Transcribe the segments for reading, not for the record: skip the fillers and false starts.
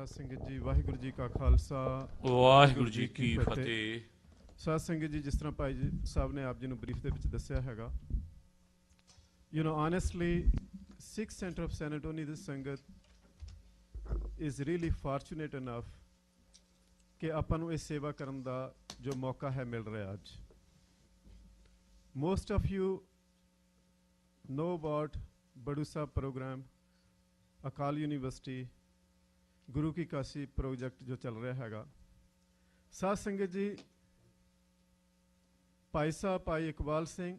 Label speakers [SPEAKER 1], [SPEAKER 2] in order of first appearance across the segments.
[SPEAKER 1] साध संगत जी वाहिगुरू जी का खालसा
[SPEAKER 2] वाहिगुरू जी की फतेह।
[SPEAKER 1] साध संगत जी, जिस तरह भाई जी साहब ने आप जी ਨੂੰ ਬਰੀਫ ਦੇ ਵਿੱਚ ਦੱਸਿਆ ਹੈਗਾ, you know, honestly, Sikh Center of San Antonio, this ਸੰਗਤ is really fortunate enough ਕਿ ਆਪਾਂ ਨੂੰ ਇਹ ਸੇਵਾ ਕਰਨ ਦਾ ਜੋ ਮੌਕਾ ਹੈ ਮਿਲ ਰਿਹਾ ਅੱਜ। Most of you know about Badu Sahib program, अकाल यूनिवर्सिटी गुरु की काशी प्रोजेक्ट जो चल रहा हैगा। साध संगत जी, भाई साहब भाई इकबाल सिंह,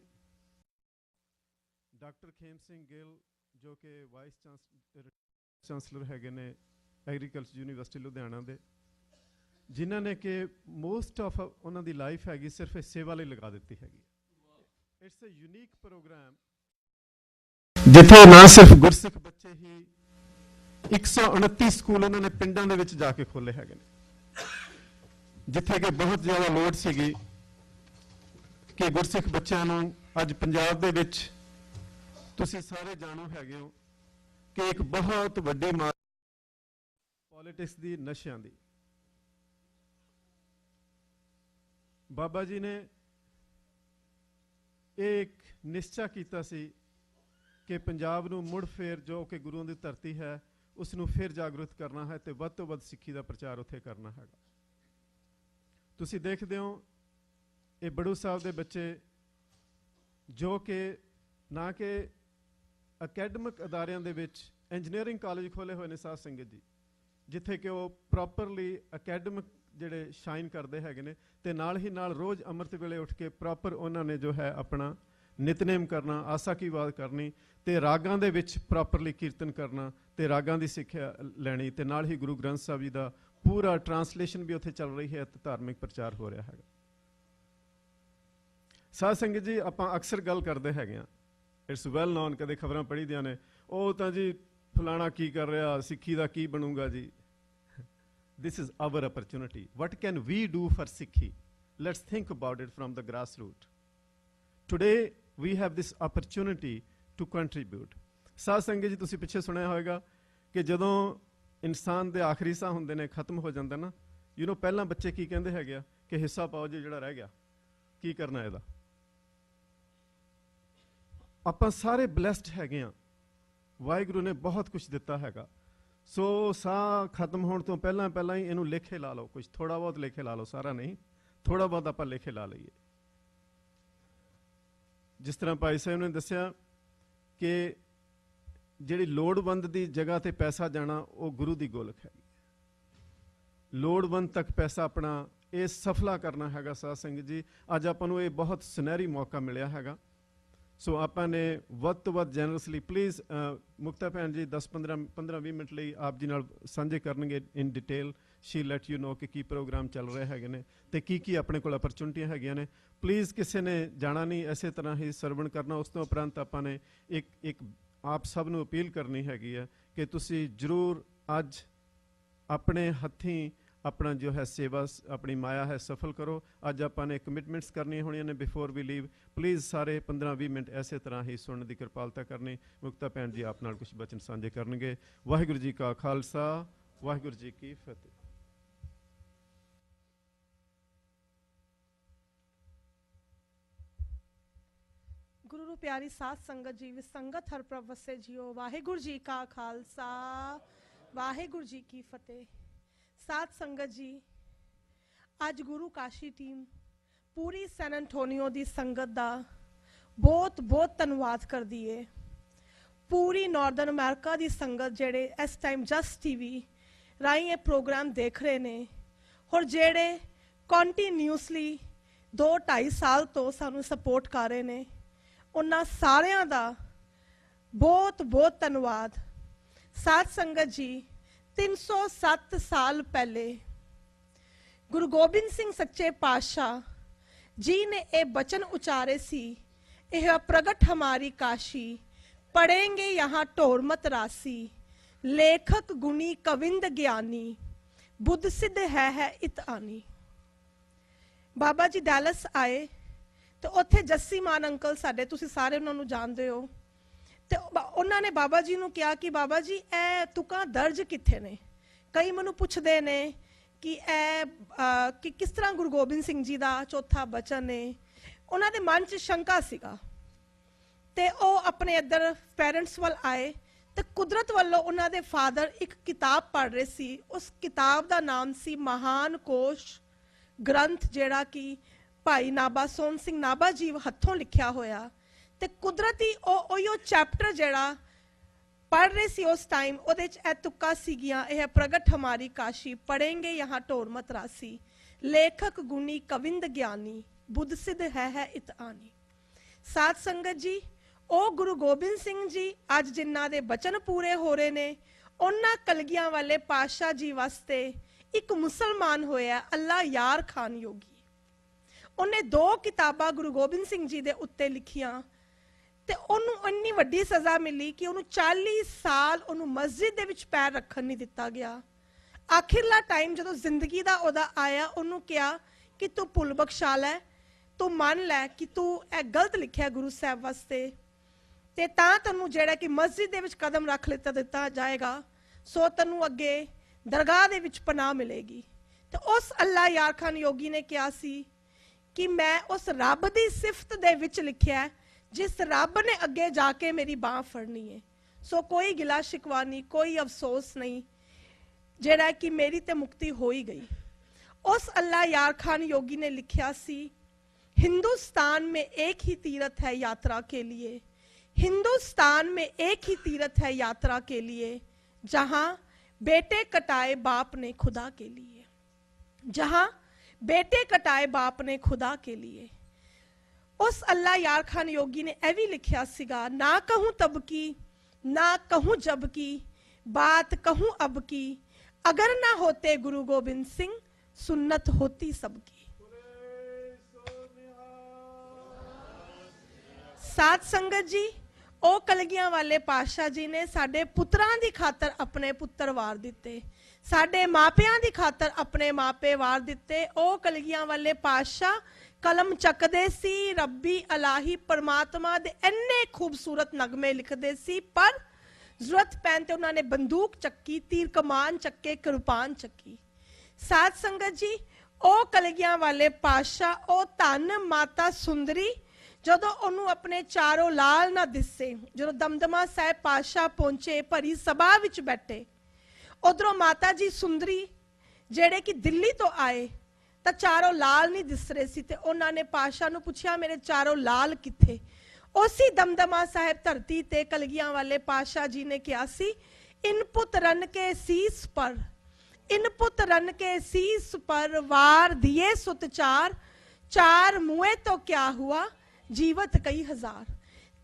[SPEAKER 1] डॉक्टर खेम सिंह गिल जो कि वाइस चांसलर हैगे ने एग्रीकल्चर यूनिवर्सिटी लुधियाना दे, जिन्हों ने कि मोस्ट ऑफ उन्होंने दी लाइफ हैगी सिर्फ इस सेवा लिए लगा दी हैगी। इट्स अ यूनीक प्रोग्राम जिथे ना सिर्फ गुरसिख बच्चे ही 129 स्कूल उन्होंने पिंडां दे विच जाके खोले हैगे ने, जिथे कि बहुत ज़्यादा लोड़ सीगी कि गुरसिख बच्चों नूं अज पंजाब दे विच तुसीं सारे जाणो हैगे हो कि एक बहुत वड्डी मार पॉलिटिक्स दी, नशियां दी। बाबा जी ने एक निश्चय कीता सी कि पंजाब नूं मुड़ फेर जो कि गुरुओं की धरती है उसनूं फिर जागृत करना है तो वध तो वध सिक्खी का प्रचार उत्थे करना है। तुसीं देखदे हो ये बड़ू साहब के बच्चे जो कि ना कि अकैडमिक अदारियां दे विच इंजीनियरिंग कॉलेज खोले हुए ने साध संगत जी, जिथे कि वो प्रॉपरली अकैडमिक जिहड़े शाइन करते हैगे ने ते नाल ही नाल रोज़ अमृत वेले उठ के प्रॉपर उन्होंने जो है अपना नितनेम करना, आसा की वाद करनी ते रागां दे विच प्रॉपरली कीर्तन करना ते रागां दी सिੱਖਿਆ लैनी ते नाल ही गुरु ग्रंथ साहब जी का पूरा ट्रांसलेशन भी उत्थे चल रही है ते धार्मिक प्रचार हो रहा है। साध संगत जी, आपां अक्सर गल करते हैगे आ, इट्स वैल नोन, कदे खबरां पढ़ी दियां ने, ओ तां जी फलाना की कर रहा, सिक्खी दा की बनूगा जी। This is our opportunity. What can we do for Sikhi? Let's think about it from the grass root. Today we have this opportunity to contribute. साध संगत जी, तुसीं पिछे सुनिया होगा कि जदों इंसान दे आखिरी साह हुंदे ने, खत्म हो जांदा ना, यू नो, पहला बच्चे की कहंदे हैगे कि हिस्सा पाओ जी जिहड़ा रह गया, की करना इहदा। आपां सारे ब्लैसड हैगे आ, वाहिगुरू ने बहुत कुछ दिता हैगा। सो साह खत्म होने तो पहला पहला ही इहनूं लेखे ला लो, कुछ थोड़ा बहुत लेखे ला लो, सारा नहीं, थोड़ा बहुत आपां लेखे ला लईए। जिस तरह भाई साहब ने दसिया कि जिहड़ी लोड़वंद की जगह ते पैसा जाना वो गुरु की गोलक है। लोड़वंद तक पैसा अपना ये सफला करना हैगा। साध संगत जी, अज आपां नूं ये बहुत सुनहरी मौका मिलिया हैगा। सो आपां ने वध तो वध जनरसली प्लीज़ मुक्ता भैन जी 10-15-20 मिनट लिए आप जी नाल साझे करनगे in detail. She let you know कि की प्रोग्राम चल रहे हैं तो की अपने को अपॉर्चुनिटियां हैगियां ने। प्लीज़ किसी ने जाना नहीं, इस तरह ही सरवण करना। उस तो उपरंत आपां एक आप सब नूं अपील करनी हैगी है कि तुसी जरूर अज अपने हत्थीं अपना जो है सेवा अपनी माया है सफल करो। अज आपां ने कमिटमेंट्स करनी होणियां ने बिफोर वी लीव। प्लीज़ सारे 15-20 मिनट इस तरह ही सुनने की कृपालता करनी। मुक्ता भैन जी आप नाल कुछ बचन साझे करनगे। वाहिगुरू जी का खालसा, वाहिगुरू जी की फतेह।
[SPEAKER 3] गुरु रू प्यारी साध संगत जी, विसंगत हर प्रभ वसे जियो। वाहिगुरू जी का खालसा, वाहिगुरू जी की फतेह। साध संगत जी, अज गुरु काशी टीम पूरी सैन एंटोनियो दी संगत दा बहुत बहुत धन्यवाद कर दिए। पूरी नॉर्दर्न अमेरिका दी संगत जेड़े इस टाइम जस्ट टीवी राही ये प्रोग्राम देख रहे ने और जेड़े कॉन्टीन्यूसली 2-2.5 साल तो सानू सपोर्ट कर रहे ने, उन्हां सारियां दा बहुत बहुत धन्यवाद। साध संगत जी, 307 साल पहले गुरु गोबिंद सिंह सच्चे पातशाह जी ने ये वचन उचारे सी, यह प्रगट हमारी काशी, पढ़ेंगे यहाँ ढोर मत रासी, लेखक गुणी कविंद ज्ञानी, बुद्ध सिद्ध है इत आनी। बाबा जी डैलस आए तो उत्थे जस्सी मान अंकल साडे, तुसी सारे उन्होंने जानते हो, तो उन्होंने बाबा जी नूं कहा कि बाबा जी ए तुकां दर्ज कित्थे ने, ਕਈ ਮੈਨੂੰ ਪੁੱਛਦੇ ਨੇ ਕਿ ਕਿਸ ਤਰ੍ਹਾਂ ਗੁਰੂ ਗੋਬਿੰਦ ਸਿੰਘ ਜੀ ਦਾ ਚੌਥਾ ਬਚਨ ਨੇ। ਉਹਨਾਂ ਦੇ ਮਨ 'ਚ ਸ਼ੰਕਾ ਸੀਗਾ ਤੇ ਉਹ ਆਪਣੇ ਇੱਧਰ ਪੇਰੈਂਟਸ ਵੱਲ ਆਏ ਤੇ ਕੁਦਰਤ ਵੱਲੋਂ ਉਹਨਾਂ ਦੇ ਫਾਦਰ ਇੱਕ ਕਿਤਾਬ ਪੜ੍ਹ ਰਹੇ ਸੀ। ਉਸ ਕਿਤਾਬ ਦਾ ਨਾਮ ਸੀ ਮਹਾਨ ਕੋਸ਼ ਗ੍ਰੰਥ, ਜਿਹੜਾ ਕਿ ਭਾਈ ਨਾਭਾ ਸੋਹਣ ਸਿੰਘ ਨਾਭਾ ਜੀ ਹੱਥੋਂ ਲਿਖਿਆ ਹੋਇਆ। ਤੇ ਕੁਦਰਤੀ ਉਹ ਚੈਪਟਰ ਜਿਹੜਾ ਪੜ੍ਹ ਰਹੇ ਸੀ ਉਸ ਟਾਈਮ, ਉਹਦੇ 'ਚ ਇਹ ਤੁੱਕਾ ਸੀਗੀਆਂ, ਇਹ ਪ੍ਰਗਟ ਹਮਾਰੀ ਕਾਸ਼ੀ ਪੜेंगे यहाँ ਢੋਰ ਮਤ ਰਾਸੀ, ਲੇਖਕ ਗੁਣੀ ਕਵਿੰਦ ਗਿਆਨੀ, ਬੁੱਧ ਸਿੱਧ ਹੈ ਇਤ ਆਨੀ। ਸਾਧ ਸੰਗਤ ਜੀ, ਉਹ ਗੁਰੂ ਗੋਬਿੰਦ ਸਿੰਘ ਜੀ ਅੱਜ ਜਿਨ੍ਹਾਂ ਦੇ ਬਚਨ ਪੂਰੇ ਹੋ ਰਹੇ ਨੇ, ਉਹਨਾਂ ਕਲਗੀਆਂ ਵਾਲੇ ਪਾਤਸ਼ਾਹ ਜੀ ਵਾਸਤੇ ਇੱਕ ਮੁਸਲਮਾਨ ਹੋਇਆ ਅੱਲਾ ਯਾਰ ਖਾਨ ਯੋਗੀ। ਉਹਨੇ 2 ਕਿਤਾਬਾਂ ਗੁਰੂ ਗੋਬਿੰਦ ਸਿੰਘ ਜੀ ਦੇ ਉੱਤੇ ਲਿਖੀਆਂ ਤੇ ਉਹਨੂੰ ਇੰਨੀ ਵੱਡੀ ਸਜ਼ਾ ਮਿਲੀ ਕਿ ਉਹਨੂੰ 40 ਸਾਲ ਉਹਨੂੰ ਮਸਜਿਦ ਦੇ ਵਿੱਚ ਪੈਰ ਰੱਖਣ ਨਹੀਂ ਦਿੱਤਾ ਗਿਆ। ਆਖਿਰਲਾ ਟਾਈਮ ਜਦੋਂ ਜ਼ਿੰਦਗੀ ਦਾ ਉਹਦਾ ਆਇਆ, ਉਹਨੂੰ ਕਿਹਾ ਕਿ ਤੂੰ ਭੁੱਲ ਬਖਸ਼ਾ ਲੈ, ਤੂੰ ਮੰਨ ਲੈ ਕਿ ਤੂੰ ਇਹ ਗਲਤ ਲਿਖਿਆ ਗੁਰੂ ਸਾਹਿਬ ਵਾਸਤੇ, ਤੇ ਤਾਂ ਤੈਨੂੰ ਜਿਹੜਾ ਕਿ ਮਸਜਿਦ ਦੇ ਵਿੱਚ ਕਦਮ ਰੱਖ ਦਿੱਤਾ ਜਾਏਗਾ, ਸੋ ਤੈਨੂੰ ਅੱਗੇ ਦਰਗਾਹ ਦੇ ਵਿੱਚ ਪਨਾਹ ਮਿਲੇਗੀ। ਤੇ ਉਸ ਅੱਲਾ ਯਾਰ ਖਾਨ ਯੋਗੀ ਨੇ ਕਿਹਾ ਸੀ ਕਿ ਮੈਂ ਉਸ ਰੱਬ ਦੀ ਸਿਫਤ ਦੇ ਵਿੱਚ ਲਿਖਿਆ ਜਿਸ ਰੱਬ ਨੇ ਅੱਗੇ ਜਾ ਕੇ ਮੇਰੀ ਬਾਂਹ ਫੜਨੀ ਹੈ। ਸੋ ਕੋਈ ਗਿਲਾ ਸ਼ਿਕਵਾ ਨਹੀਂ, ਕੋਈ ਅਫਸੋਸ ਨਹੀਂ, ਜਿਹੜਾ ਕਿ ਮੇਰੀ ਤੇ ਮੁਕਤੀ ਹੋ ਹੀ ਗਈ। उस अल्लाह यार खान योगी ने लिखा सी, हिंदुस्तान में एक ही तीर्थ है यात्रा के लिए, हिंदुस्तान में एक ही तीर्थ है यात्रा के लिए, जहां बेटे कटाए बाप ने खुदा के लिए, जहां बेटे कटाए बाप ने खुदा के लिए। उस अल्लाह यार खान योगी ने यह भी लिखा सीगा, ना कहूं तब की ना कहूं जब की, बात कहूं अब की, अगर ना होते गुरु गोबिंद सिंह सुन्नत होती सबकी। साध संगत जी, ओ कलगियां वाले पातशाह जी ने साडे पुत्रां दी खातर अपने पुत्र वार दिते, साडे मापियां दी खातर अपने मापे वार दिते। ओ कलगियां वाले पातशाह कलम चकदे सी, रब्बी अलाही परमात्मा दे इन्ने खूबसूरत नगमे लिखदे सी, पर जरूरत पैन ते उन्होंने बंदूक चक्की, तीर कमान चक्के, कृपान चक्की। साध संगत जी, ओ कलगियां वाले पातशाह, ओ धन माता सुंदरी जदों उन्होंने अपने चारों लाल ना दिसे, जो दमदमा साहिब पातशाह पहुंचे, भरी सभा विच बैठे, उधरों माता जी सुंदरी जेड़े कि दिल्ली तो आए तो चारों लाल नहीं दिस रहे सी, ते उन्होंने पातशाह नूं पुछया मेरे चारों लाल किथे। उसी दमदमा साहिब धरती ते कलगियां वाले पातशाह जी ने कहा सी, इन पुत रन के शीस पर, इन पुत रन के शीस पर वार दिए सुत चार, चार मुए तो क्या हुआ जीवत कई हजार।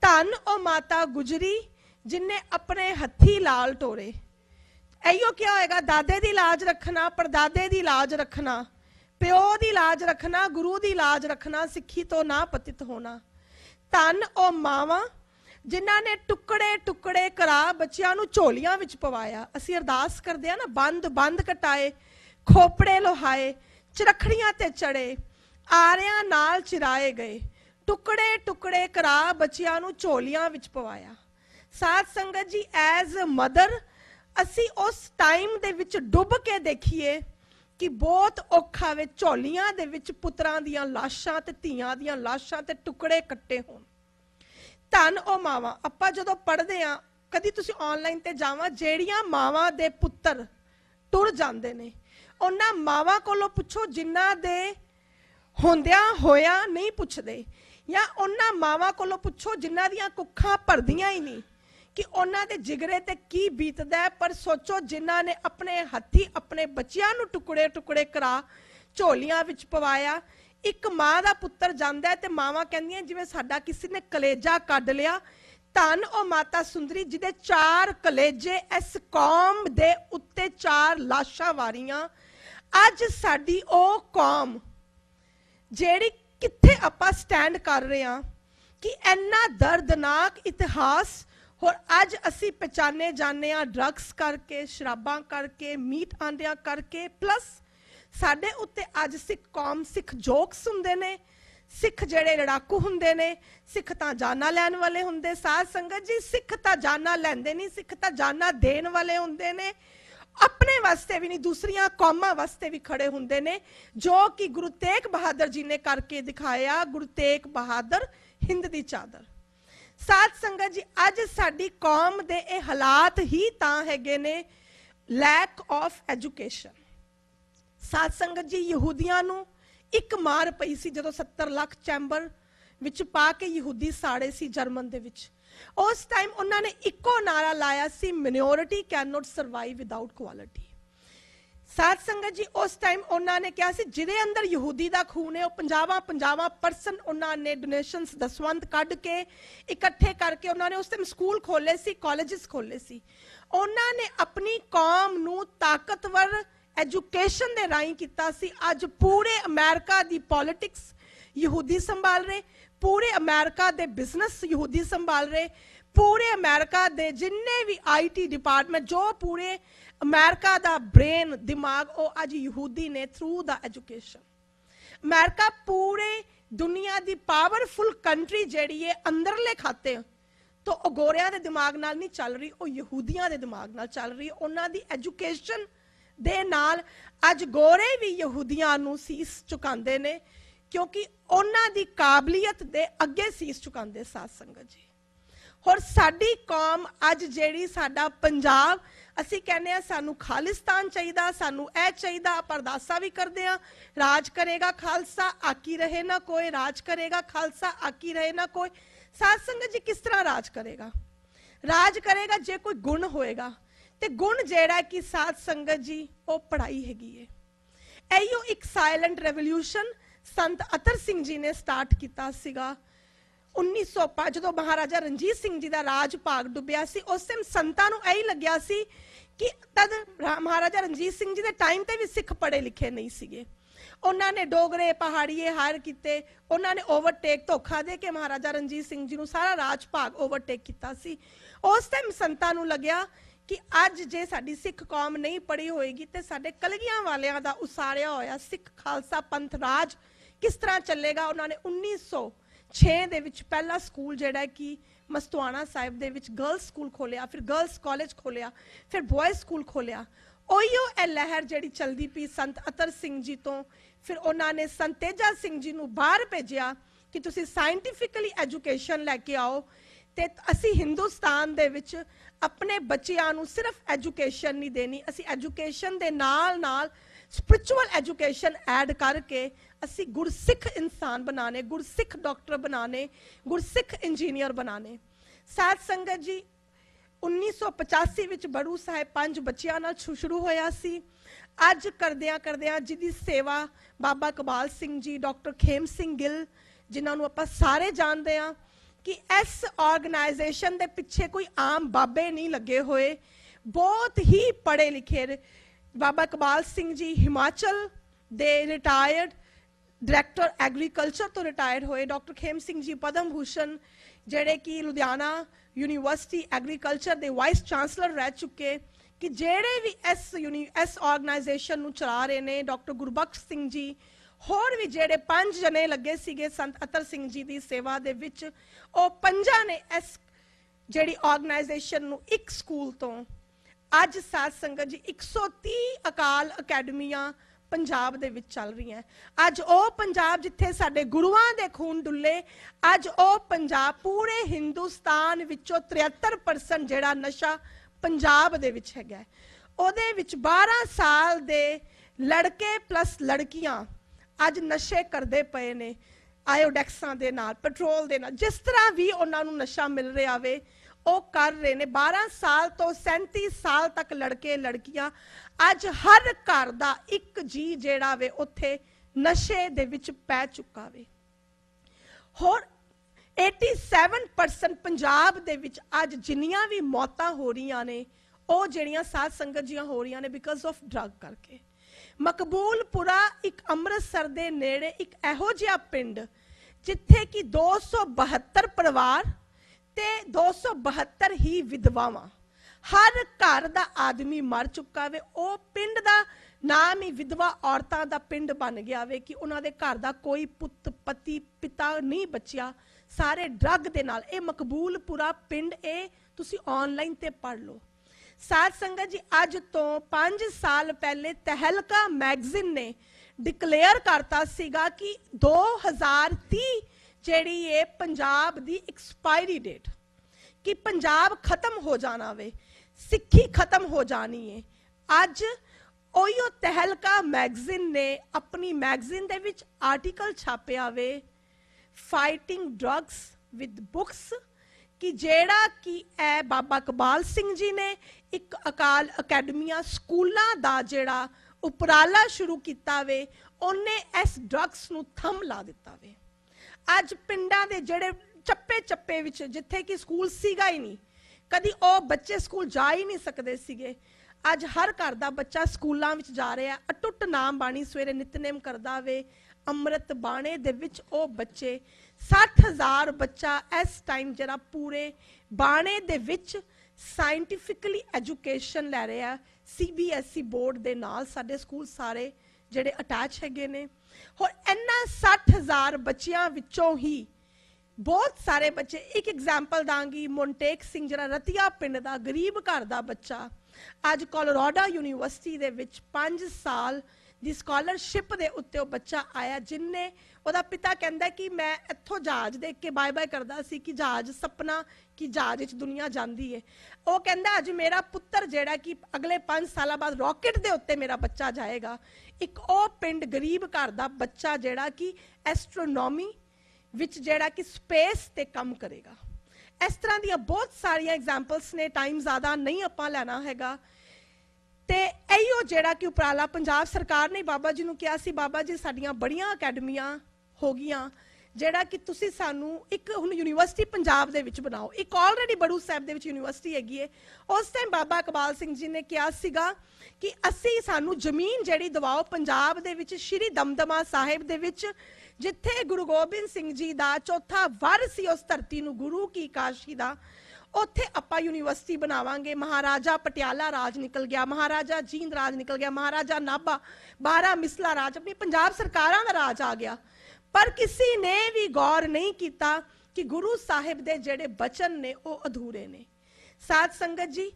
[SPEAKER 3] धन ओ माता गुजरी जिन्ने अपने हथी लाल टोरे। इहो क्या होएगा, दादे दी लाज रखना, परदादे दी लाज रखना, प्यो दी लाज रखना, गुरु दी लाज रखना, सिक्खी तो ना पतित होना। धन ओ मावां जिन्हां ने टुकड़े टुकड़े करा बच्चियां नूं झोलियां विच पवाया। असीं अरदास करदे आ ना, बंद बंद कटाए, खोपड़े लोहाए, चरखड़ियां ते चढ़े, आरियां नाल चिराए गए, टुकड़े टुकड़े करा बच्चियां नूं झोलियां विच पवाया। साध संगत जी, एज मदर असी उस टाइम दे विच डुब के देखिए कि बहुत औखा वे झोलियां दे विच पुत्रां दियां लाशां ते धीआं दियां लाशां ते टुकड़े कट्टे होण। धन ओ मावां, आपां जदों पढ़दे आ, कदी तुसीं ऑनलाइन ते जावां, जेड़ियां मावां दे पुत्तर टुर जांदे ने, उन्हां मावां कोलों पुछो जिन्हां दे होंदियां होया नहीं पुछदे, या उन्हां मावां कोलों पुछो जिन्हां दियां कुखां भरदियां ही नहीं कि उन्हां दे जिगरे ते की बीतदा है। पर सोचो जिन्हां ने अपने हत्थी अपने बच्चियां नूं टुकड़े टुकड़े करा झोलियां विच पवाया। एक मां दा पुत्तर जांदा है ते मावां कहंदियां जिवें साडा किसी ने कलेजा कढ लिया। धन ओ माता सुंदरी जिहदे 4 कलेजे इस कौम दे उत्ते 4 लाशां वारियां। अज साडी ओ कौम जेड़ी कित्थे आपां स्टैंड कर रहे हां कि इन्ना दर्दनाक इतिहास, और अज असी पहचाने जाने ड्रग्स करके, शराबां करके, मीट आंडियां करके, प्लस साडे उत्ते अज सिख कौम, सिख जोक्स हुंदे ने, सिख जेड़े लड़ाकू हुंदे ने, सिख तां जाना लैण वाले हुंदे। साध संगत जी, सिख तां जाना लैंदे नहीं, सिख तां जाना देण वाले हुंदे ने। अपने वास्ते भी नहीं दूसरियां कौमां वास्ते भी खड़े हुंदे ने, जो कि गुरु तेग बहादुर जी ने करके दिखाया। गुरु तेग बहादुर हिंद दी चादर। साध संगत जी, अज साडी कौम दे ये हालात ही तां हैगे ने, लैक ऑफ एजुकेशन। साध संगत जी, यहूदियां नूं एक मार पई सी जदों 70 लाख चैंबर विच पा के यहूदी साड़े सी जर्मन दे विच। उस टाइम उन्होंने इको नारा लाया सी, minority can not survive without quality. Sadh Sangat जी, उस टाइम उन्होंने कहा सी जिहदे अंदर यहूदी दा खून है, 50% उन्होंने डोनेशंस दसवंत कढ के इकट्ठे करके उन्होंने उस टाइम स्कूल खोले सी, कॉलेजेस खोले सी। उन्होंने अपनी कौम नूं ताकतवर एजुकेशन दे राही कीता सी। अज पूरे अमेरिका दी पॉलिटिक्स यहूदी संभाल रहे, पूरे अमेरिका दे बिजनेस यहूदी संभाल रहे, पूरे अमेरिका दे जिन्ने भी IT डिपार्टमेंट, जो पूरे अमेरिका दा ब्रेन दिमाग, वो अज यहूदी ने थ्रू द एजुकेशन। अमेरिका पूरे दुनिया दी पावरफुल कंट्री जेड़ी है अंदरले खाते तो ਉਹ ਗੋਰਿਆਂ ਦੇ ਦਿਮਾਗ ਨਾਲ ਨਹੀਂ ਚੱਲ ਰਹੀ, ਉਹ ਯਹੂਦੀਆਂ ਦੇ ਦਿਮਾਗ ਨਾਲ ਚੱਲ ਰਹੀ। ਉਹਨਾਂ ਦੀ ਐਜੂਕੇਸ਼ਨ ਦੇ ਨਾਲ ਅੱਜ ਗੋਰੇ ਵੀ ਯਹੂਦੀਆਂ ਨੂੰ ਸੀਸ ਝੁਕਾਉਂਦੇ ਨੇ, क्योंकि उन्हां दी काबलियत दे अगे सीस चुकांदे। साध संगत जी, और साडी कौम अज जेड़ी साडा पंजाब, असी कहने आ सानू खालिस्तान चाहिदा, सानू ऐ चाहिदा, परदासा भी करदे आ, राज करेगा खालसा आकी रहे ना कोई, राज करेगा खालसा आकी रहे ना कोई। साध संगत जी, किस तरह राज करेगा? राज करेगा जे कोई गुण होएगा, ते गुण जेड़ा कि साध संगत जी वो पढ़ाई हैगी है। इहो एक साइलेंट रेवोल्यूशन संत अतर सिंह जी ने स्टार्ट किया सीगा 1905 जो महाराजा रणजीत सिंह जी का राज भाग डुबिया सी। उस टाइम संतां नूं यही लग्या सी कि तद महाराजा रणजीत सिंह जी के टाइम ते भी सिख पढ़े लिखे नहीं सीगे। उन्होंने डोगरे पहाड़ीए हायर किते, उन्होंने ओवरटेक धोखा दे के महाराजा रणजीत सिंह जी नूं सारा राज भाग ओवरटेक किया सी। उस टाइम संतां नूं लग्या कि अज जे साडी सिख कौम नहीं पढ़ी होएगी तो साडे कलगियां वालियां दा उसारिया होया सिख खालसा पंथ राज किस तरह चलेगा। उन्होंने 1906 दे विच पहला स्कूल जिहड़ा कि मस्तुआना साहिब दे विच गर्ल्स स्कूल खोलिया, फिर गर्ल्स कॉलेज खोलिया, फिर बॉयज स्कूल खोलिया। ओहियो ए लहर जिहड़ी चलदी पई संत अतर सिंह जी तो, फिर उन्होंने संत तेजा सिंह जी नूं बाहर भेजिया कि तुसीं साइंटिफिकली एजुकेशन लैके आओ, ते असी हिंदुस्तान दे विच अपने बच्चियां नूं सिर्फ एजुकेशन नहीं देनी, असी एजुकेशन दे नाल नाल स्पिरिचुअल एजुकेशन ऐड करके असी गुरसिख इंसान बनाने, गुरसिख डॉक्टर बनाने, गुरसिख इंजीनियर बनाने। साध संगत जी, 1985 विच बड़ू साहिब 5 बच्चियां नाल शुरू होया सी। अज करदियां करदियां जिहदी सेवा बाबा इकबाल सिंह जी, डॉक्टर खेम सिंह गिल, जिन्हां नूं आपां सारे जानते हैं कि इस ऑर्गेनाइजेशन दे पिछे कोई आम बाबे नहीं लगे हुए, बहुत ही पढ़े लिखे। बाबा इकबाल सिंह जी हिमाचल दे रिटायर्ड डायरैक्टर एग्रीकल्चर तो रिटायर होए। डॉक्टर खेम सिंह जी पद्म भूषण जेड़े कि लुधियाना यूनिवर्सिटी एग्रीकल्चर दे वाइस चांसलर रह चुके, कि जेड़े भी इस ऑर्गेनाइजेशन नूं चला रहे ने, डॉक्टर गुरबख्श सिंह जी, होर भी जेड़े 5 जने लगे सीगे संत अतर सिंह जी की सेवा दे विच, ओ 5 ने इस जेड़ी ऑर्गेनाइजेशन नूं एक स्कूल तो अज साध संगत जी 130 अकाल अकैडमियां पंजाब दे विच चल रही हैं। अज ओ पंजाब जिथे साडे गुरुआं दे खून डुले, अज ओ पंजाब पूरे हिंदुस्तान विचों 73% जेड़ा नशा पंजाब दे विच हैगा, ओदे विच 12 साल दे लड़के प्लस लड़कियां अज नशे करदे पए ने, आयोडेक्सां दे नाल, पेट्रोल दे नाल, जिस तरह भी उन्हां नूं नशा मिल रहा वे ओ कर रहे ने। 12 साल तो 37 साल तक लड़के लड़कियां, अज हर घर दा एक जी जेड़ा वे उत्थे नशे दे विच पै चुका वे। होर 87% पंजाब दे विच अज जिन्नियां भी मौतां हो रही ने, ओ जेड़ियां साध संगत जियां हो रही ने बिकॉज ऑफ ड्रग करके। मकबूलपुरा एक अमृतसर दे नेड़े एक एहो जिहा पिंड जिथे कि 272 परिवार ते 272 ही विधवावां, हर घर दा आदमी मर चुका वे। ओ पिंड दा नाम ही विधवा औरतां दा पिंड बन गया वे कि उन्हां दे घर दा कोई पुत पति पिता नहीं बचिया, सारे ड्रग दे नाल। ए मकबूलपुरा पिंड ए तुसी ऑनलाइन ते पढ़ लो। ਸਾਧ ਸੰਗਤ ਜੀ, ਅੱਜ ਤੋਂ 5 ਸਾਲ ਪਹਿਲੇ ਤਹਿਲਕਾ ਮੈਗਜ਼ੀਨ ਨੇ ਡਿਕਲੇਅਰ ਕਰਤਾ ਸੀਗਾ ਕਿ 2030 ਜਿਹੜੀ ਇਹ ਪੰਜਾਬ ਦੀ ਐਕਸਪਾਇਰੀ ਡੇਟ, ਕਿ ਪੰਜਾਬ ਖਤਮ ਹੋ ਜਾਣਾ ਵੇ, ਸਿੱਖੀ ਖਤਮ ਹੋ ਜਾਣੀ ਹੈ। ਅੱਜ ਉਹੀਓ ਤਹਿਲਕਾ ਮੈਗਜ਼ੀਨ ਨੇ ਆਪਣੀ ਮੈਗਜ਼ੀਨ ਦੇ ਵਿੱਚ ਆਰਟੀਕਲ ਛਾਪਿਆ ਵੇ, ਫਾਈਟਿੰਗ ਡਰੱਗਸ ਵਿਦ ਬੁੱਕਸ, ਕਿ ਜਿਹੜਾ ਕਿ ਇਹ ਬਾਬਾ ਇਕਬਾਲ ਸਿੰਘ ਜੀ ਨੇ ਇੱਕ ਅਕਾਲ ਅਕੈਡਮੀਆਂ ਸਕੂਲਾਂ ਦਾ ਜਿਹੜਾ ਉਪਰਾਲਾ ਸ਼ੁਰੂ ਕੀਤਾ ਵੇ, ਉਹਨੇ ਇਸ ਡਰੱਗਸ ਨੂੰ ਥੰਮ ਲਾ ਦਿੱਤਾ ਵੇ। ਅੱਜ ਪਿੰਡਾਂ ਦੇ ਜਿਹੜੇ ਚੱਪੇ ਚੱਪੇ ਵਿੱਚ ਜਿੱਥੇ ਕਿ ਸਕੂਲ ਸੀਗਾ ਹੀ ਨਹੀਂ, ਕਦੀ ਉਹ ਬੱਚੇ ਸਕੂਲ ਜਾ ਹੀ ਨਹੀਂ ਸਕਦੇ ਸੀਗੇ, ਅੱਜ ਹਰ ਘਰ ਦਾ ਬੱਚਾ ਸਕੂਲਾਂ ਵਿੱਚ ਜਾ ਰਿਹਾ। ਅਟੁੱਟ ਨਾਮ ਬਾਣੀ ਸਵੇਰੇ ਨਿਤਨੇਮ ਕਰਦਾ ਵੇ, ਅੰਮ੍ਰਿਤ ਬਾਣੇ ਦੇ ਵਿੱਚ ਉਹ ਬੱਚੇ 60,000 ਬੱਚਾ ਇਸ ਟਾਈਮ ਜਿਹੜਾ ਪੂਰੇ ਬਾਣੇ ਦੇ ਵਿੱਚ ਸਾਇੰਟੀਫਿਕਲੀ ਐਜੂਕੇਸ਼ਨ ਲੈ ਰਿਹਾ। CBSE ਬੋਰਡ ਦੇ ਨਾਲ ਸਾਡੇ ਸਕੂਲ ਸਾਰੇ ਜਿਹੜੇ ਅਟੈਚ ਹੈਗੇ ਨੇ। ਹੋਰ ਇਹਨਾਂ 60,000 ਬੱਚਿਆਂ ਵਿੱਚੋਂ ਹੀ ਬਹੁਤ ਸਾਰੇ ਬੱਚੇ, ਇੱਕ ਐਗਜ਼ਾਮਪਲ ਦਾਂਗੀ, ਮੋਨਟੇਕ ਸਿੰਘ ਜਿਹੜਾ ਰਤੀਆ ਪਿੰਡ ਦਾ ਗਰੀਬ ਘਰ ਦਾ ਬੱਚਾ ਅੱਜ ਕੋਲੋਰਾਡੋ ਯੂਨੀਵਰਸਿਟੀ ਦੇ ਵਿੱਚ 5 ਸਾਲ ਦੀ ਸਕਾਲਰਸ਼ਿਪ ਦੇ ਉੱਤੇ ਉਹ ਬੱਚਾ ਆਇਆ, ਜਿਨਨੇ ਉਹਦਾ ਪਿਤਾ ਕਹਿੰਦਾ ਕਿ ਮੈਂ ਇੱਥੋਂ ਜਹਾਜ਼ ਦੇਖ ਕੇ ਬਾਏ ਬਾਏ ਕਰਦਾ ਸੀ ਕਿ ਜਹਾਜ਼ ਸੁਪਨਾ ਕਿ ਜਹਾਜ਼ ਵਿੱਚ ਦੁਨੀਆ ਜਾਂਦੀ ਹੈ। ਉਹ ਕਹਿੰਦਾ ਅੱਜ ਮੇਰਾ ਪੁੱਤਰ ਜਿਹੜਾ ਕਿ ਅਗਲੇ 5 ਸਾਲਾਂ ਬਾਅਦ ਰਾਕਟ ਦੇ ਉੱਤੇ ਮੇਰਾ ਬੱਚਾ ਜਾਏਗਾ। ਇੱਕ ਉਹ ਪਿੰਡ ਗਰੀਬ ਘਰ ਦਾ ਬੱਚਾ ਜਿਹੜਾ ਕਿ ਐਸਟਰੋਨੋਮੀ ਵਿੱਚ ਜਿਹੜਾ ਕਿ ਸਪੇਸ ਤੇ ਕੰਮ ਕਰੇਗਾ। ਇਸ ਤਰ੍ਹਾਂ ਦੀਆਂ ਬਹੁਤ ਸਾਰੀਆਂ ਐਗਜ਼ਾਮਪਲਸ ਨੇ, ਟਾਈਮ ਜ਼ਿਆਦਾ ਨਹੀਂ ਆਪਾਂ ਲੈਣਾ ਹੈਗਾ। ਤੇ ਇਹੋ ਜਿਹੜਾ ਕਿ ਉਪਰਾਲਾ ਪੰਜਾਬ ਸਰਕਾਰ ਨੇ ਬਾਬਾ ਜੀ ਨੂੰ ਕਿਹਾ ਸੀ, ਬਾਬਾ ਜੀ ਸਾਡੀਆਂ ਬੜੀਆਂ ਅਕੈਡਮੀਆਂ ਹੋ ਗਈਆਂ, ਜਿਹੜਾ ਕਿ ਤੁਸੀਂ ਸਾਨੂੰ ਇੱਕ ਹੁਣ ਯੂਨੀਵਰਸਿਟੀ ਪੰਜਾਬ ਦੇ ਵਿੱਚ ਬਣਾਓ। ਇੱਕ ਆਲਰੇਡੀ ਬੜੂ ਸਾਹਿਬ ਦੇ ਵਿੱਚ ਯੂਨੀਵਰਸਿਟੀ ਹੈਗੀ ਹੈ। ਉਸ ਟਾਈਮ ਬਾਬਾ ਇਕਬਾਲ ਸਿੰਘ ਜੀ ਨੇ ਕਿਹਾ ਸੀਗਾ ਕਿ ਅਸੀਂ ਸਾਨੂੰ ਜ਼ਮੀਨ ਜਿਹੜੀ ਦਿਵਾਓ ਪੰਜਾਬ ਦੇ ਵਿੱਚ, ਸ਼੍ਰੀ ਦਮਦਮਾ ਸਾਹਿਬ ਦੇ ਵਿੱਚ, ਜਿੱਥੇ ਗੁਰੂ ਗੋਬਿੰਦ ਸਿੰਘ ਜੀ ਦਾ ਚੌਥਾ ਵਰ ਸੀ ਉਸ ਧਰਤੀ ਨੂੰ, ਗੁਰੂ ਕੀ ਕਾਸ਼ੀ ਦਾ, ਉੱਥੇ ਆਪਾਂ ਯੂਨੀਵਰਸਿਟੀ ਬਣਾਵਾਂਗੇ। ਮਹਾਰਾਜਾ ਪਟਿਆਲਾ ਰਾਜ ਨਿਕਲ ਗਿਆ, ਮਹਾਰਾਜਾ ਜੀਂਦ ਰਾਜ ਨਿਕਲ ਗਿਆ, ਮਹਾਰਾਜਾ ਨਾਭਾ 12 ਮਿਸਲਾ ਰਾਜ, ਆਪਣੀ ਪੰਜਾਬ ਸਰਕਾਰਾਂ ਦਾ ਰਾਜ ਆ ਗਿਆ। ਪਰ ਕਿਸੇ ਨੇ ਵੀ ਗੌਰ ਨਹੀਂ ਕੀਤਾ ਕਿ ਗੁਰੂ ਸਾਹਿਬ ਦੇ ਜਿਹੜੇ ਬਚਨ ਨੇ ਉਹ ਅਧੂਰੇ ਨੇ। ਸਾਧ ਸੰਗਤ ਜੀ,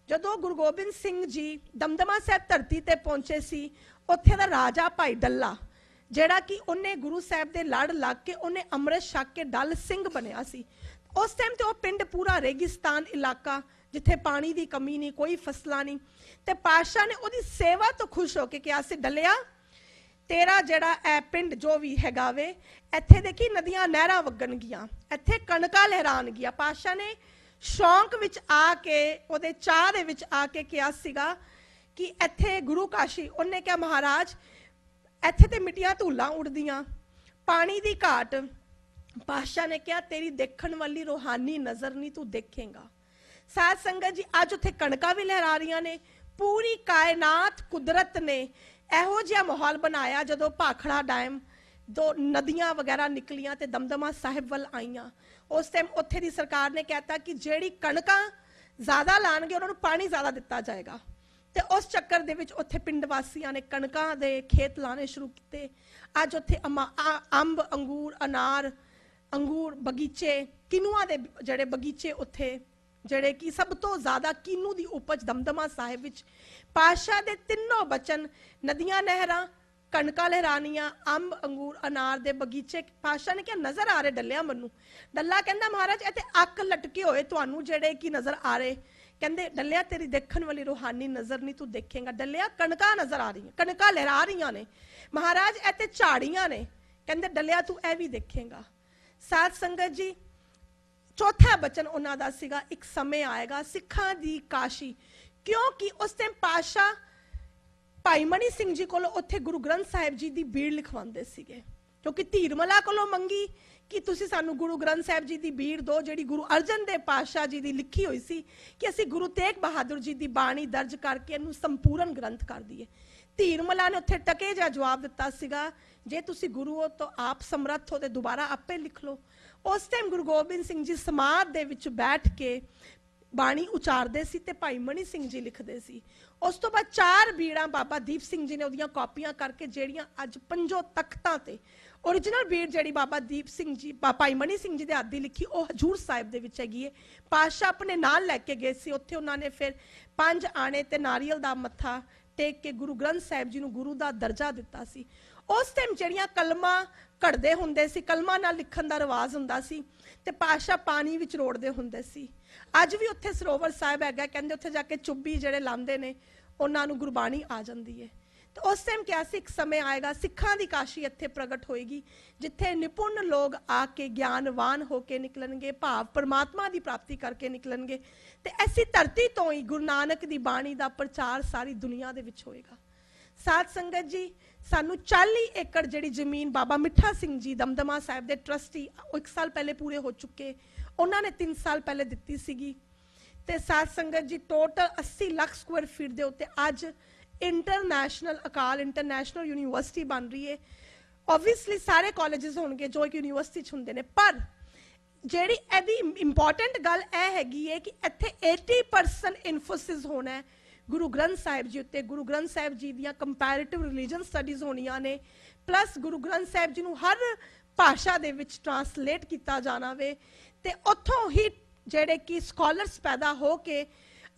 [SPEAKER 3] ਜਦੋਂ ਗੁਰੂ ਗੋਬਿੰਦ ਸਿੰਘ ਜੀ ਦਮਦਮਾ ਸਾਹਿਬ ਧਰਤੀ ਤੇ ਪਹੁੰਚੇ ਸੀ, ਉੱਥੇ ਦਾ ਰਾਜਾ ਭਾਈ ਡੱਲਾ ਜਿਹੜਾ ਕਿ ਉਹਨੇ ਗੁਰੂ ਸਾਹਿਬ ਦੇ ਲੜ ਲੱਗ ਕੇ ਉਹਨੇ ਅੰਮ੍ਰਿਤ ਛਕ ਕੇ ਡੱਲ ਸਿੰਘ ਬਣਿਆ ਸੀ। ਉਸ ਟਾਈਮ ਤੇ ਉਹ ਪਿੰਡ ਪੂਰਾ ਰੇਗਿਸਤਾਨ ਇਲਾਕਾ, ਜਿੱਥੇ ਪਾਣੀ ਦੀ ਕਮੀ ਨਹੀਂ, ਕੋਈ ਫਸਲਾਂ ਨਹੀਂ। ਤੇ ਪਾਤਸ਼ਾਹ ਨੇ ਉਹਦੀ ਸੇਵਾ ਤੋਂ ਖੁਸ਼ ਹੋ ਕੇ ਕਿਹਾ ਸੀ, ਡੱਲਿਆ ਤੇਰਾ ਜਿਹੜਾ ਇਹ ਪਿੰਡ ਜੋ ਵੀ ਹੈਗਾ ਵੇ, ਇੱਥੇ ਦੇਖੀ ਨਦੀਆਂ ਨਹਿਰਾਂ ਵਗਣਗੀਆਂ, ਇੱਥੇ ਕਣਕਾਂ ਲਹਿਰਾਣਗੀਆਂ। ਪਾਤਸ਼ਾਹ ਨੇ ਸ਼ੌਂਕ ਵਿੱਚ ਆ ਕੇ, ਉਹਦੇ ਚਾਹ ਦੇ ਵਿੱਚ ਆ ਕੇ ਕਿਹਾ ਸੀਗਾ ਕਿ ਇੱਥੇ ਗੁਰੂ ਕਾਸ਼ੀ, ਉਹਨੇ ਕਿਹਾ ਮਹਾਰਾਜ ਇੱਥੇ ਤੇ ਮਿੱਟੀਆਂ ਧੂਲਾਂ ਉੱਡਦੀਆਂ, ਪਾਣੀ ਦੀ ਘਾਟ। ਪਾਤਸ਼ਾਹ ਨੇ ਕਿਹਾ ਤੇਰੀ ਦੇਖਣ ਵਾਲੀ ਰੂਹਾਨੀ ਨਜ਼ਰ ਨਹੀਂ ਤੂੰ ਦੇਖੇਂਗਾ। ਸਾਧ ਸੰਗਤ ਜੀ, ਅੱਜ ਉੱਥੇ ਕਣਕਾਂ ਵੀ ਲਹਿਰਾ ਰਹੀਆਂ ਨੇ। ਪੂਰੀ ਕਾਇਨਾਤ ਕੁਦਰਤ ਨੇ ਇਹੋ ਜਿਹਾ ਮਾਹੌਲ ਬਣਾਇਆ, ਜਦੋਂ ਭਾਖੜਾ ਡੈਮ ਦੋ ਨਦੀਆਂ ਵਗੈਰਾ ਨਿਕਲੀਆਂ ਤੇ ਦਮਦਮਾ ਸਾਹਿਬ ਵੱਲ ਆਈਆਂ, ਉਸ ਟਾਈਮ ਉੱਥੇ ਦੀ ਸਰਕਾਰ ਨੇ ਕਹਿਤਾ ਕਿ ਜਿਹੜੀ ਕਣਕਾਂ ਜ਼ਿਆਦਾ ਲਾਣਗੇ ਉਹਨਾਂ ਨੂੰ ਪਾਣੀ ਜ਼ਿਆਦਾ ਦਿੱਤਾ ਜਾਏਗਾ। ਤੇ ਉਸ ਚੱਕਰ ਦੇ ਵਿੱਚ ਉੱਥੇ ਪਿੰਡ ਵਾਸੀਆਂ ਨੇ ਕਣਕਾਂ ਦੇ ਖੇਤ ਲਾਣੇ ਸ਼ੁਰੂ ਕੀਤੇ। ਅੱਜ ਉੱਥੇ ਅੰਬ, ਅੰਗੂਰ, ਅਨਾਰ, ਅੰਗੂਰ ਬਗੀਚੇ, ਕਿਨੂਆਂ ਦੇ ਜਿਹੜੇ ਬਗੀਚੇ ਉੱਥੇ, ਜਿਹੜੇ ਕਿ ਸਭ ਤੋਂ ਜ਼ਿਆਦਾ ਕਿੰਨੂ ਦੀ ਉਪਜ ਦਮਦਮਾ ਸਾਹਿਬ ਵਿੱਚ। ਪਾਤਸ਼ਾਹ ਦੇ ਤਿੰਨੋਂ ਬਚਨ, ਨਦੀਆਂ ਨਹਿਰਾਂ, ਕਣਕਾਂ ਲਹਿਰਾਨੀਆਂ, ਅੰਬ, ਅੰਗੂਰ, ਅਨਾਰ ਦੇ ਬਗੀਚੇ। ਪਾਤਸ਼ਾਹ ਨੇ ਕਿਹਾ ਨਜ਼ਰ ਆ ਰਹੇ ਡੱਲਿਆ ਮੈਨੂੰ। ਡੱਲਾ ਕਹਿੰਦਾ ਮਹਾਰਾਜ ਇਹ ਤੇ ਅੱਖ ਲਟਕੇ ਹੋਏ ਤੁਹਾਨੂੰ ਜਿਹੜੇ ਕਿ ਨਜ਼ਰ ਆ ਰਹੇ। ਕਹਿੰਦੇ ਡੱਲਿਆ ਤੇਰੀ ਦੇਖਣ ਵਾਲੀ ਰੂਹਾਨੀ ਨਜ਼ਰ ਨਹੀਂ ਤੂੰ ਦੇਖੇਂਗਾ। ਡੱਲਿਆ ਕਣਕਾਂ ਨਜ਼ਰ ਆ ਰਹੀਆਂ, ਕਣਕਾਂ ਲਹਿਰਾ ਰਹੀਆਂ ਨੇ। ਮਹਾਰਾਜ ਇਹ ਤੇ ਝਾੜੀਆਂ ਨੇ। ਕਹਿੰਦੇ ਡੱਲਿਆ ਤੂੰ ਇਹ ਵੀ ਦੇਖੇਂਗਾ। ਸਾਧ ਸੰਗਤ ਜੀ, ਚੌਥਾ ਬਚਨ ਉਹਨਾਂ ਦਾ ਸੀਗਾ, ਇੱਕ ਸਮੇਂ ਆਏਗਾ ਸਿੱਖਾਂ ਦੀ ਕਾਸ਼ੀ। ਕਿਉਂਕਿ ਉਸ ਟਾਈਮ ਪਾਤਸ਼ਾਹ ਭਾਈ ਮਨੀ ਸਿੰਘ ਜੀ ਕੋਲੋਂ ਉੱਥੇ ਗੁਰੂ ਗ੍ਰੰਥ ਸਾਹਿਬ ਜੀ ਦੀ ਬੀੜ ਲਿਖਵਾਉਂਦੇ ਸੀਗੇ, ਕਿਉਂਕਿ ਧੀਰਮਲਾ ਕੋਲੋਂ ਮੰਗੀ ਕਿ ਤੁਸੀਂ ਸਾਨੂੰ ਗੁਰੂ ਗ੍ਰੰਥ ਸਾਹਿਬ ਜੀ ਦੀ ਬੀੜ ਦਿਓ, ਜਿਹੜੀ ਗੁਰੂ ਅਰਜਨ ਦੇਵ ਪਾਤਸ਼ਾਹ ਜੀ ਦੀ ਲਿਖੀ ਹੋਈ ਸੀ ਕਿ ਅਸੀਂ ਗੁਰੂ ਤੇਗ ਬਹਾਦਰ ਜੀ ਦੀ ਬਾਣੀ ਦਰਜ ਕਰਕੇ ਇਹਨੂੰ ਸੰਪੂਰਨ ਗ੍ਰੰਥ ਕਰ ਦਈਏ। ਧੀਰਮਲਾ ਨੇ ਉੱਥੇ ਟਕੇ ਜਿਹਾ ਜਵਾਬ ਦਿੱਤਾ ਸੀਗਾ, ਜੇ ਤੁਸੀਂ ਗੁਰੂ ਹੋ ਤਾਂ ਆਪ ਸਮਰੱਥ ਹੋ ਤੇ ਦੁਬਾਰਾ ਆਪੇ ਲਿਖ ਲਓ। ਉਸ ਟਾਈਮ ਗੁਰੂ ਗੋਬਿੰਦ ਸਿੰਘ ਜੀ ਸਮਾਧ ਦੇ ਵਿੱਚ ਬੈਠ ਕੇ ਬਾਣੀ ਉਚਾਰਦੇ ਸੀ ਤੇ ਭਾਈ ਮਨੀ ਸਿੰਘ ਜੀ ਲਿਖਦੇ ਸੀ। ਉਸ ਤੋਂ ਬਾਅਦ 4 ਬੀੜਾਂ ਬਾਬਾ ਦੀਪ ਸਿੰਘ ਜੀ ਨੇ ਉਹਦੀਆਂ ਕਾਪੀਆਂ ਕਰਕੇ, ਜਿਹੜੀਆਂ ਅੱਜ 5 ਤਖਤਾਂ ਤੇ ओरिजिनल बीट ਜਿਹੜੀ ਬਾਬਾ ਦੀਪ ਸਿੰਘ ਜੀ ਭਾਈ ਮਨੀ ਸਿੰਘ ਜੀ ਦੇ ਹੱਥ ਦੀ ਲਿਖੀ ਉਹ ਹਜੂਰ ਸਾਹਿਬ ਦੇ ਵਿੱਚ ਹੈਗੀ ਹੈ। ਪਾਤਸ਼ਾਹ ਆਪਣੇ ਨਾਲ ਲੈ ਕੇ ਗਏ ਸੀ ਉੱਥੇ, ਉਹਨਾਂ ਨੇ ਫਿਰ 5 ਆਣੇ ਤੇ ਨਾਰੀਅਲ ਦਾ ਮੱਥਾ ਟੇਕ ਕੇ ਗੁਰੂ ਗ੍ਰੰਥ ਸਾਹਿਬ ਜੀ ਨੂੰ ਗੁਰੂ ਦਾ ਦਰਜਾ ਦਿੱਤਾ ਸੀ। ਉਸ ਟਾਈਮ ਜਿਹੜੀਆਂ ਕਲਮਾਂ ਘੜਦੇ ਹੁੰਦੇ ਸੀ, ਕਲਮਾਂ ਨਾਲ ਲਿਖਣ ਦਾ ਰਿਵਾਜ਼ ਹੁੰਦਾ ਸੀ ਤੇ ਪਾਤਸ਼ਾਹ ਪਾਣੀ ਵਿੱਚ ਰੋੜਦੇ ਹੁੰਦੇ ਸੀ। ਅੱਜ ਵੀ ਉੱਥੇ ਸਰੋਵਰ ਸਾਹਿਬ ਹੈਗਾ, ਕਹਿੰਦੇ ਉੱਥੇ ਜਾ ਕੇ ਚੁੱਭੀ ਜਿਹੜੇ ਲਾਉਂਦੇ ਨੇ ਉਹਨਾਂ ਨੂੰ ਗੁਰਬਾਣੀ ਆ ਜਾਂਦੀ ਹੈ। ਤੇ ਉਸ ਟਾਈਮ ਕਿਹਾ ਸੀ ਇੱਕ ਸਮੇਂ ਆਏਗਾ ਸਿੱਖਾਂ ਦੀ ਕਾਸ਼ੀ ਇੱਥੇ ਪ੍ਰਗਟ ਹੋਏਗੀ, ਜਿੱਥੇ ਨਿਪੁੰਨ ਲੋਕ ਆ ਕੇ ਗਿਆਨਵਾਨ ਹੋ ਕੇ ਨਿਕਲਣਗੇ, ਭਾਵ ਪਰਮਾਤਮਾ ਦੀ ਪ੍ਰਾਪਤੀ ਕਰਕੇ ਨਿਕਲਣਗੇ। ਤੇ ਐਸੀ ਧਰਤੀ ਤੋਂ ਹੀ ਗੁਰੂ ਨਾਨਕ ਦੀ ਬਾਣੀ ਦਾ ਪ੍ਰਚਾਰ ਸਾਰੀ ਦੁਨੀਆ ਦੇ ਵਿੱਚ ਹੋਏਗਾ। ਸਾਧ ਸੰਗਤ ਜੀ, ਸਾਨੂੰ 40 ਏਕੜ ਜਿਹੜੀ ਜ਼ਮੀਨ ਬਾਬਾ ਮਿੱਠਾ ਸਿੰਘ ਜੀ ਦਮਦਮਾ ਸਾਹਿਬ ਦੇ ਟਰਸਟੀ, ਉਹ 1 ਸਾਲ ਪਹਿਲੇ ਪੂਰੇ ਹੋ ਚੁੱਕੇ, ਉਹਨਾਂ ਨੇ 3 ਸਾਲ ਪਹਿਲੇ ਦਿੱਤੀ ਸੀਗੀ। ਤੇ ਸਾਧ ਸੰਗਤ ਜੀ, ਟੋਟਲ 80 ਲੱਖ ਸਕੁਆਇਰ ਫੀਟ ਦੇ ਉੱਤੇ ਅੱਜ ਇੰਟਰਨੈਸ਼ਨਲ ਅਕਾਲ ਇੰਟਰਨੈਸ਼ਨਲ ਯੂਨੀਵਰਸਿਟੀ ਬਣ ਰਹੀ ਹੈ। ਓਬਵੀਅਸਲੀ ਸਾਰੇ ਕਾਲਜਸ ਹੋਣਗੇ ਜੋ ਇੱਕ ਯੂਨੀਵਰਸਿਟੀ 'ਚ ਹੁੰਦੇ ਨੇ, ਪਰ ਜਿਹੜੀ ਇਹਦੀ ਇੰਪੋਰਟੈਂਟ ਗੱਲ ਇਹ ਹੈਗੀ ਹੈ ਕਿ ਇੱਥੇ 80% ਇਨਫੋਸਿਸ ਹੋਣਾ ਹੈ ਗੁਰੂ ਗ੍ਰੰਥ ਸਾਹਿਬ ਜੀ ਉੱਤੇ। ਗੁਰੂ ਗ੍ਰੰਥ ਸਾਹਿਬ ਜੀ ਦੀਆਂ ਕੰਪੈਰੀਟਿਵ ਰਿਲੀਜਨ ਸਟੱਡੀਜ਼ ਹੋਣੀਆਂ ਨੇ, ਪਲੱਸ ਗੁਰੂ ਗ੍ਰੰਥ ਸਾਹਿਬ ਜੀ ਨੂੰ ਹਰ ਭਾਸ਼ਾ ਦੇ ਵਿੱਚ ਟਰਾਂਸਲੇਟ ਕੀਤਾ ਜਾਣਾ ਵੇ। ਤੇ ਉੱਥੋਂ ਹੀ ਜਿਹੜੇ ਕਿ ਸਕਾਲਰਸ ਪੈਦਾ ਹੋ ਕੇ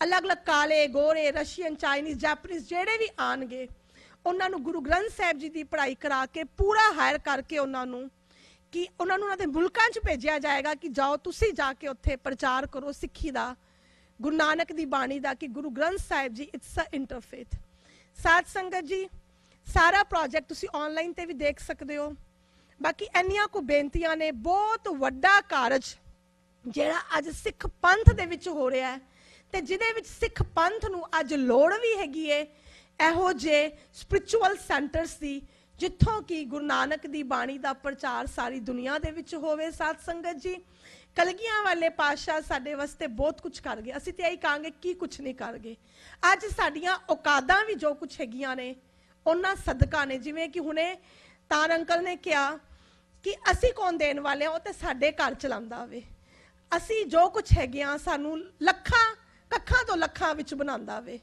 [SPEAKER 3] ਅਲੱਗ-ਅਲੱਗ ਕਾਲੇ ਗੋਰੇ ਰਸ਼ੀਅਨ ਚਾਈਨੀਜ਼ ਜੈਪਨੀਜ਼ ਜਿਹੜੇ ਵੀ ਆਣਗੇ, ਉਹਨਾਂ ਨੂੰ ਗੁਰੂ ਗ੍ਰੰਥ ਸਾਹਿਬ ਜੀ ਦੀ ਪੜ੍ਹਾਈ ਕਰਾ ਕੇ ਪੂਰਾ ਹਾਇਰ ਕਰਕੇ ਉਹਨਾਂ ਨੂੰ ਉਹਨਾਂ ਦੇ ਮੁਲਕਾਂ 'ਚ ਭੇਜਿਆ ਜਾਏਗਾ ਕਿ ਜਾਓ ਤੁਸੀਂ ਜਾ ਕੇ ਉੱਥੇ ਪ੍ਰਚਾਰ ਕਰੋ ਸਿੱਖੀ ਦਾ, ਗੁਰੂ ਨਾਨਕ ਦੀ ਬਾਣੀ ਦਾ, ਕਿ Guru Granth Sahib ji it's a interfaith. ਸਾਧ ਸੰਗਤ ਜੀ, ਸਾਰਾ ਪ੍ਰੋਜੈਕਟ ਤੁਸੀਂ ਆਨਲਾਈਨ ਤੇ ਵੀ ਦੇਖ ਸਕਦੇ ਹੋ। ਬਾਕੀ ਇੰਨੀਆਂ ਕੁ ਬੇਨਤੀਆਂ ਨੇ, ਬਹੁਤ ਵੱਡਾ ਕਾਰਜ ਜਿਹੜਾ ਅੱਜ ਸਿੱਖ ਪੰਥ ਦੇ ਵਿੱਚ ਹੋ ਰਿਹਾ ਹੈ ਤੇ ਜਿਹਦੇ ਵਿੱਚ ਸਿੱਖ ਪੰਥ ਨੂੰ ਅੱਜ ਲੋੜ ਵੀ ਹੈਗੀ ਏ ਇਹੋ ਜਿਹੇ ਸਪਿਰਿਚੁਅਲ ਸੈਂਟਰਸ ਦੀ, ਜਿੱਥੋਂ ਕਿ ਗੁਰੂ ਨਾਨਕ ਦੀ ਬਾਣੀ ਦਾ ਪ੍ਰਚਾਰ ਸਾਰੀ ਦੁਨੀਆ ਦੇ ਵਿੱਚ ਹੋਵੇ। ਸਾਧ ਸੰਗਤ ਜੀ, ਕਲਗੀਆਂ ਵਾਲੇ ਪਾਤਸ਼ਾਹ ਸਾਡੇ ਵਾਸਤੇ ਬਹੁਤ ਕੁਝ ਕਰ ਗਏ, ਅਸੀਂ ਤੇ ਇਹੀ ਕਹਾਂਗੇ ਕੀ ਕੁਝ ਨਹੀਂ ਕਰ ਗਏ। ਅੱਜ ਸਾਡੀਆਂ ਔਕਾਦਾਂ ਵੀ ਜੋ ਕੁਝ ਹੈਗੀਆਂ ਨੇ ਉਹਨਾਂ ਸਦਕਾ ਨੇ, ਜਿਵੇਂ ਕਿ ਹੁਣੇ ਤਾਰ ਅੰਕਲ ਨੇ ਕਿਹਾ ਕਿ ਅਸੀਂ ਕੌਣ ਦੇਣ ਵਾਲੇ ਹਾਂ, ਉਹ ਤੇ ਸਾਡੇ ਘਰ ਚਲਾਉਂਦਾ ਵੇ। ਅਸੀਂ ਜੋ ਕੁਝ ਹੈਗੇ ਆ ਸਾਨੂੰ ਲੱਖਾਂ ਕੱਖਾਂ ਤੋਂ ਲੱਖਾਂ ਵਿੱਚ ਬਣਾਉਂਦਾ ਵੇ,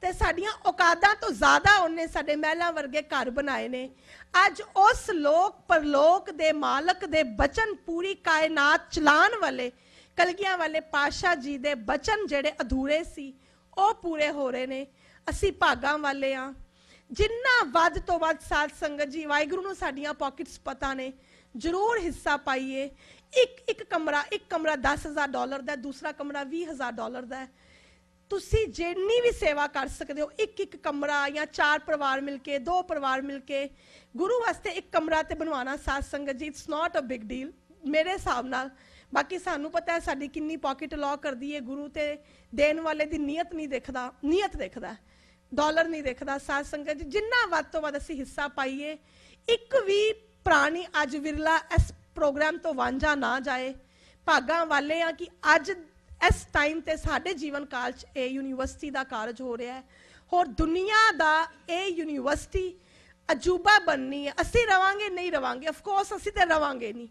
[SPEAKER 3] ਤੇ ਸਾਡੀਆਂ ਔਕਾਦਾਂ ਤੋਂ ਜ਼ਿਆਦਾ ਉਹਨੇ ਸਾਡੇ ਮਹਿਲਾਂ ਵਰਗੇ ਘਰ ਬਣਾਏ ਨੇ। ਅੱਜ ਉਸ ਲੋਕ ਪਰਲੋਕ ਦੇ ਮਾਲਕ ਦੇ ਬਚਨ, ਪੂਰੀ ਕਾਇਨਾਤ ਚਲਾਉਣ ਵਾਲੇ ਕਲਗੀਆਂ ਵਾਲੇ ਪਾਤਸ਼ਾਹ ਜੀ ਦੇ ਬਚਨ ਜਿਹੜੇ ਅਧੂਰੇ ਸੀ ਉਹ ਪੂਰੇ ਹੋ ਰਹੇ ਨੇ। ਅਸੀਂ ਭਾਗਾਂ ਵਾਲੇ ਆ। ਜਿੰਨਾ ਵੱਧ ਤੋਂ ਵੱਧ ਸਾਧ ਸੰਗਤ ਜੀ, ਵਾਹਿਗੁਰੂ ਨੂੰ ਸਾਡੀਆਂ ਪਾਕਿਟਸ ਪਤਾ ਨੇ, ਜ਼ਰੂਰ ਹਿੱਸਾ ਪਾਈਏ। ਇੱਕ ਕਮਰਾ $10,000 ਦਾ, ਦੂਸਰਾ ਕਮਰਾ $20,000 ਦਾ ਹੈ। ਤੁਸੀਂ ਜਿੰਨੀ ਵੀ ਸੇਵਾ ਕਰ ਸਕਦੇ ਹੋ, ਇੱਕ ਕਮਰਾ ਜਾਂ 4 ਪਰਿਵਾਰ ਮਿਲ ਕੇ, 2 ਪਰਿਵਾਰ ਮਿਲ ਕੇ ਗੁਰੂ ਵਾਸਤੇ ਇੱਕ ਕਮਰਾ ਤੇ ਬਣਵਾਉਣਾ ਸਾਧ ਸੰਗਤ ਜੀ, it's not a big deal ਮੇਰੇ ਹਿਸਾਬ ਨਾਲ। ਬਾਕੀ ਸਾਨੂੰ ਪਤਾ ਹੈ ਸਾਡੀ ਕਿੰਨੀ ਪਾਕਿਟ ਅਲਾਉ ਕਰਦੀ ਹੈ, ਗੁਰੂ ਤੇ ਦੇਣ ਵਾਲੇ ਦੀ ਨੀਅਤ ਨਹੀਂ ਦੇਖਦਾ, ਨੀਅਤ ਦੇਖਦਾ, ਡਾਲਰ ਨਹੀਂ ਦੇਖਦਾ। ਸਾਧ ਸੰਗਤ ਜੀ, ਜਿੰਨਾ ਵੱਧ ਤੋਂ ਵੱਧ ਅਸੀਂ ਹਿੱਸਾ ਪਾਈਏ, ਇੱਕ ਵੀ ਪ੍ਰਾਣੀ ਅੱਜ ਵਿਰਲਾ ਇਸ ਪ੍ਰੋਗਰਾਮ ਤੋਂ ਵਾਂਝਾ ਨਾ ਜਾਏ। ਭਾਗਾਂ ਵਾਲੇ ਆ ਕਿ ਅੱਜ ਇਸ ਟਾਈਮ ਤੇ ਸਾਡੇ ਜੀਵਨ ਕਾਲ 'ਚ ਇਹ ਯੂਨੀਵਰਸਿਟੀ ਦਾ ਕਾਰਜ ਹੋ ਰਿਹਾ ਹੈ। ਹੋਰ ਦੁਨੀਆ ਦਾ ਇਹ ਯੂਨੀਵਰਸਿਟੀ ਅਜੂਬਾ ਬਣਨੀ ਹੈ। ਅਸੀਂ ਰਵਾਂਗੇ ਨਹੀਂ ਰਵਾਂਗੇ, ਅਫਕੋਰਸ ਅਸੀਂ ਤੇ ਰਵਾਂਗੇ ਨਹੀਂ,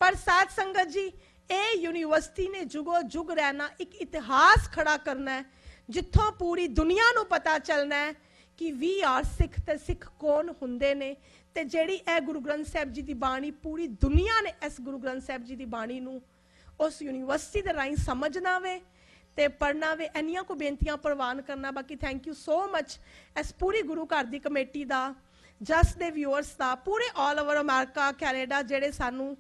[SPEAKER 3] ਪਰ ਸਾਧ ਸੰਗਤ ਜੀ, ਇਹ ਯੂਨੀਵਰਸਿਟੀ ਨੇ ਜੁਗੋ ਜੁਗ ਰਹਿਣਾ, ਇੱਕ ਇਤਿਹਾਸ ਖੜਾ ਕਰਨਾ ਹੈ, ਜਿੱਥੋਂ ਪੂਰੀ ਦੁਨੀਆ ਨੂੰ ਪਤਾ ਚੱਲਣਾ ਹੈ ਕਿ ਵੀ ਆਰ ਸਿੱਖ ਤੇ ਸਿੱਖ ਕੌਣ ਹੁੰਦੇ ਨੇ। ਤੇ ਜਿਹੜੀ ਇਹ ਗੁਰੂ ਗ੍ਰੰਥ ਸਾਹਿਬ ਜੀ ਦੀ ਬਾਣੀ, ਪੂਰੀ ਦੁਨੀਆ ਨੇ ਇਸ ਗੁਰੂ ਗ੍ਰੰਥ ਸਾਹਿਬ ਜੀ ਦੀ ਬਾਣੀ ਨੂੰ ਉਸ ਯੂਨੀਵਰਸਿਟੀ ਦੇ ਰਾਹੀਂ ਸਮਝਣਾ ਵੇ ਤੇ ਪੜ੍ਹਨਾ ਵੇ। ਇੰਨੀਆਂ ਕੋ ਬੇਨਤੀਆਂ ਪ੍ਰਵਾਨ ਕਰਨਾ। ਬਾਕੀ ਥੈਂਕ ਯੂ ਸੋ ਮਚ ਇਸ ਪੂਰੀ ਗੁਰੂ ਘਰ ਦੀ ਕਮੇਟੀ ਦਾ, ਜਸ ਦੇ ਵਿਊਅਰਸ ਦਾ, ਪੂਰੇ ਆਲ ਓਵਰ ਅਮਰੀਕਾ ਕੈਨੇਡਾ ਜਿਹੜੇ ਸਾਨੂੰ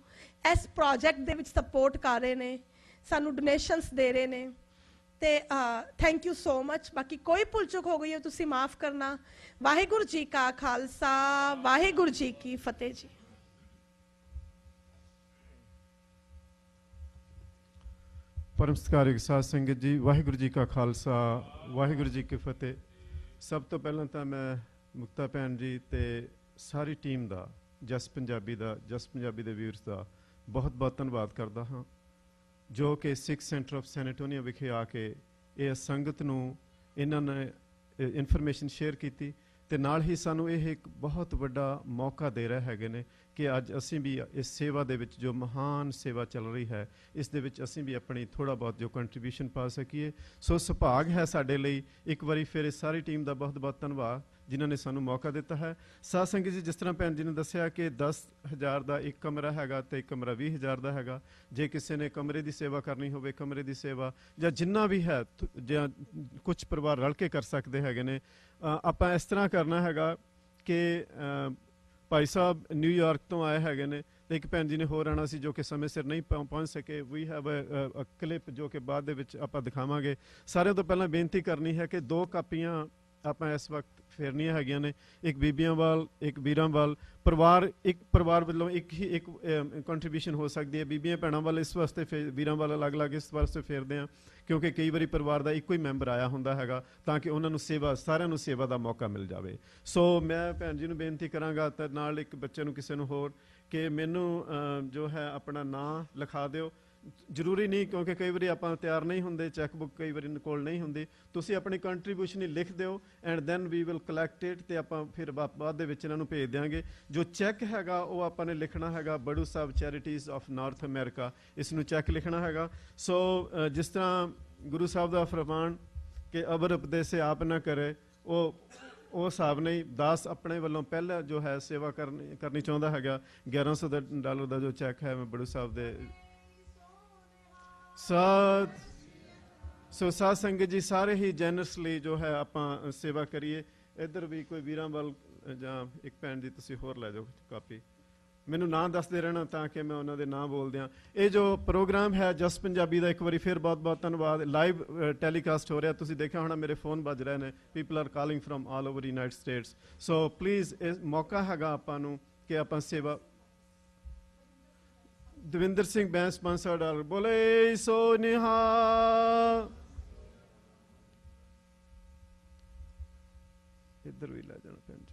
[SPEAKER 3] ਇਸ ਪ੍ਰੋਜੈਕਟ ਦੇ ਵਿੱਚ ਸਪੋਰਟ ਕਰ ਰਹੇ ਨੇ, ਸਾਨੂੰ ਡੋਨੇਸ਼ਨਸ ਦੇ ਰਹੇ ਨੇ, ਤੇ ਥੈਂਕ ਯੂ ਸੋ ਮਚ। ਬਾਕੀ ਕੋਈ ਭੁੱਲ ਚੁੱਕ ਹੋ ਗਈ ਹੈ ਤੁਸੀਂ ਮਾਫ ਕਰਨਾ। ਵਾਹਿਗੁਰੂ ਜੀ ਕਾ ਖਾਲਸਾ, ਵਾਹਿਗੁਰੂ ਜੀ ਕੀ ਫਤਿਹ ਜੀ।
[SPEAKER 1] परम सत्कारयोग साध संगत जी, वाहिगुरू जी का खालसा, वाहिगुरू जी की फतेह। सब तो पहला तो मैं मुक्ता भैन जी ते सारी टीम का, जस पंजाबी दे व्यूअर्स का बहुत बहुत धन्यवाद करता हाँ, जो कि सिख सेंटर ऑफ सैनेटोनिया विखे आके ये संगत नूं इन्हां ने इनफॉर्मेशन शेयर की ते नाल ही सानू ये एक बहुत बड़ा मौका दे रहे हैगे ने कि अज असी भी इस सेवा दे विच जो महान सेवा चल रही है, इस दे विच असी भी अपनी थोड़ा बहुत जो कंट्रीब्यूशन पा सकीए। सो सुभाग है साडे लई। एक बारी फिर इस सारी टीम का बहुत बहुत धन्यवाद ਜਿਨ੍ਹਾਂ ਨੇ ਸਾਨੂੰ ਮੌਕਾ ਦਿੱਤਾ ਹੈ। ਸਾਧ ਸੰਗਤ ਜੀ, ਜਿਸ ਤਰ੍ਹਾਂ ਭੈਣ ਜੀ ਨੇ ਦੱਸਿਆ ਕਿ 10,000 ਦਾ ਇੱਕ ਕਮਰਾ ਹੈਗਾ ਤੇ ਇੱਕ ਕਮਰਾ 20,000 ਦਾ ਹੈਗਾ। ਜੇ ਕਿਸੇ ਨੇ ਕਮਰੇ ਦੀ ਸੇਵਾ ਕਰਨੀ ਹੋਵੇ, ਕਮਰੇ ਦੀ ਸੇਵਾ ਜਾਂ ਜਿੰਨਾ ਵੀ ਹੈ, ਜਾਂ ਕੁਝ ਪਰਿਵਾਰ ਰਲ ਕੇ ਕਰ ਸਕਦੇ ਹੈਗੇ ਨੇ। ਆਪਾਂ ਇਸ ਤਰ੍ਹਾਂ ਕਰਨਾ ਹੈਗਾ ਕਿ ਭਾਈ ਸਾਹਿਬ ਨਿਊਯਾਰਕ ਤੋਂ ਆਏ ਹੈਗੇ ਨੇ ਤੇ ਇੱਕ ਭੈਣ ਜੀ ਨੇ ਹੋਰ ਆਉਣਾ ਸੀ ਜੋ ਕਿ ਸਮੇਂ ਸਿਰ ਨਹੀਂ ਪਹੁੰਚ ਸਕੇ। ਵੀ ਹੈਵ ਅ ਕਲਿੱਪ ਜੋ ਕਿ ਬਾਅਦ ਦੇ ਵਿੱਚ ਆਪਾਂ ਦਿਖਾਵਾਂਗੇ। ਸਾਰਿਆਂ ਤੋਂ ਪਹਿਲਾਂ ਬੇਨਤੀ ਕਰਨੀ ਹੈ ਕਿ 2 ਕਾਪੀਆਂ ਆਪਾਂ ਇਸ ਵਕਤ ਫੇਰਨੀਆਂ ਹੈਗੀਆਂ ਨੇ, ਇੱਕ ਬੀਬੀਆਂ ਵੱਲ, ਇੱਕ ਵੀਰਾਂ ਵੱਲ। ਇੱਕ ਪਰਿਵਾਰ ਵੱਲੋਂ ਇੱਕ ਕੰਟਰੀਬਿਊਸ਼ਨ ਹੋ ਸਕਦੀ ਹੈ। ਬੀਬੀਆਂ ਭੈਣਾਂ ਵੱਲ ਇਸ ਵਾਸਤੇ, ਵੀਰਾਂ ਵੱਲ ਅਲੱਗ-ਅਲੱਗ ਇਸ ਵਾਸਤੇ ਫੇਰਦੇ ਹਾਂ ਕਿਉਂਕਿ ਕਈ ਵਾਰੀ ਪਰਿਵਾਰ ਦਾ ਇੱਕੋ ਹੀ ਮੈਂਬਰ ਆਇਆ ਹੁੰਦਾ ਹੈਗਾ, ਤਾਂ ਕਿ ਉਹਨਾਂ ਨੂੰ ਸਾਰਿਆਂ ਨੂੰ ਸੇਵਾ ਦਾ ਮੌਕਾ ਮਿਲ ਜਾਵੇ। ਸੋ ਮੈਂ ਭੈਣ ਜੀ ਨੂੰ ਬੇਨਤੀ ਕਰਾਂਗਾ ਤੇ ਨਾਲ ਇੱਕ ਬੱਚੇ ਨੂੰ, ਕਿਸੇ ਨੂੰ ਹੋਰ, ਕਿ ਮੈਨੂੰ ਜੋ ਹੈ ਆਪਣਾ ਨਾਂ ਲਿਖਾ ਦਿਓ। ਜ਼ਰੂਰੀ ਨਹੀਂ, ਕਿਉਂਕਿ ਕਈ ਵਾਰੀ ਆਪਾਂ ਤਿਆਰ ਨਹੀਂ ਹੁੰਦੇ, ਚੈੱਕ ਬੁੱਕ ਕਈ ਵਾਰੀ ਕੋਲ ਨਹੀਂ ਹੁੰਦੀ। ਤੁਸੀਂ ਆਪਣੀ ਕੰਟਰੀਬਿਊਸ਼ਨ ਹੀ ਲਿਖ ਦਿਓ and then we will collect it, ਤੇ ਆਪਾਂ ਫਿਰ ਬਾਅਦ ਦੇ ਵਿੱਚ ਇਹਨਾਂ ਨੂੰ ਭੇਜ ਦਿਆਂਗੇ। ਜੋ ਚੈੱਕ ਹੈਗਾ ਉਹ ਆਪਾਂ ਨੇ ਲਿਖਣਾ ਹੈਗਾ Baru Sahib charities of North America, ਇਸ ਨੂੰ ਚੈੱਕ ਲਿਖਣਾ ਹੈਗਾ। ਸੋ ਜਿਸ ਤਰ੍ਹਾਂ ਗੁਰੂ ਸਾਹਿਬ ਦਾ ਫਰਮਾਨ ਕਿ ਅਬਰ ਉਪਦੇਸੇ ਆਪ ਨਾ ਕਰੇ, ਉਹ ਹਿਸਾਬ ਨਹੀਂ। ਦਾਸ ਆਪਣੇ ਵੱਲੋਂ ਪਹਿਲਾਂ ਜੋ ਹੈ ਸੇਵਾ ਕਰਨੀ ਚਾਹੁੰਦਾ ਹੈਗਾ। $1100 ਦਾ ਜੋ ਚੈੱਕ ਹੈ ਮੈਂ ਬੜੂ ਸਾਹਿਬ ਦੇ ਸੋ ਸਾਧ ਸੰਗਤ ਜੀ, ਸਾਰੇ ਹੀ ਜੈਨਰਸਲੀ ਜੋ ਹੈ ਆਪਾਂ ਸੇਵਾ ਕਰੀਏ। ਇੱਧਰ ਵੀ ਕੋਈ ਵੀਰਾਂ ਵੱਲ ਜਾਂ ਇੱਕ ਭੈਣ ਜੀ ਤੁਸੀਂ ਹੋਰ ਲੈ ਜਾਓ ਕਾਪੀ। ਮੈਨੂੰ ਨਾਂ ਦੱਸਦੇ ਰਹਿਣਾ ਤਾਂ ਕਿ ਮੈਂ ਉਹਨਾਂ ਦੇ ਨਾਂ ਬੋਲ ਦਿਆਂ। ਇਹ ਜੋ ਪ੍ਰੋਗਰਾਮ ਹੈ ਜਸ ਪੰਜਾਬੀ ਦਾ, ਇੱਕ ਵਾਰੀ ਫਿਰ ਬਹੁਤ ਬਹੁਤ ਧੰਨਵਾਦ। ਲਾਈਵ ਟੈਲੀਕਾਸਟ ਹੋ ਰਿਹਾ, ਤੁਸੀਂ ਦੇਖਿਆ ਹੋਣਾ ਮੇਰੇ ਫੋਨ ਵੱਜ ਰਹੇ ਨੇ। People are calling from all over United States. So please ਇਹ ਮੌਕਾ ਹੈਗਾ ਆਪਾਂ ਨੂੰ ਕਿ ਆਪਾਂ ਸੇਵਾ। ਦਵਿੰਦਰ ਸਿੰਘ ਬੈਂਸ $500 ਬੋਲੇ ਸੋ ਨਿਹਾਲ। ਇੱਧਰ ਵੀ ਲੈ ਜਾਣਾ ਭੈਣ ਜੀ।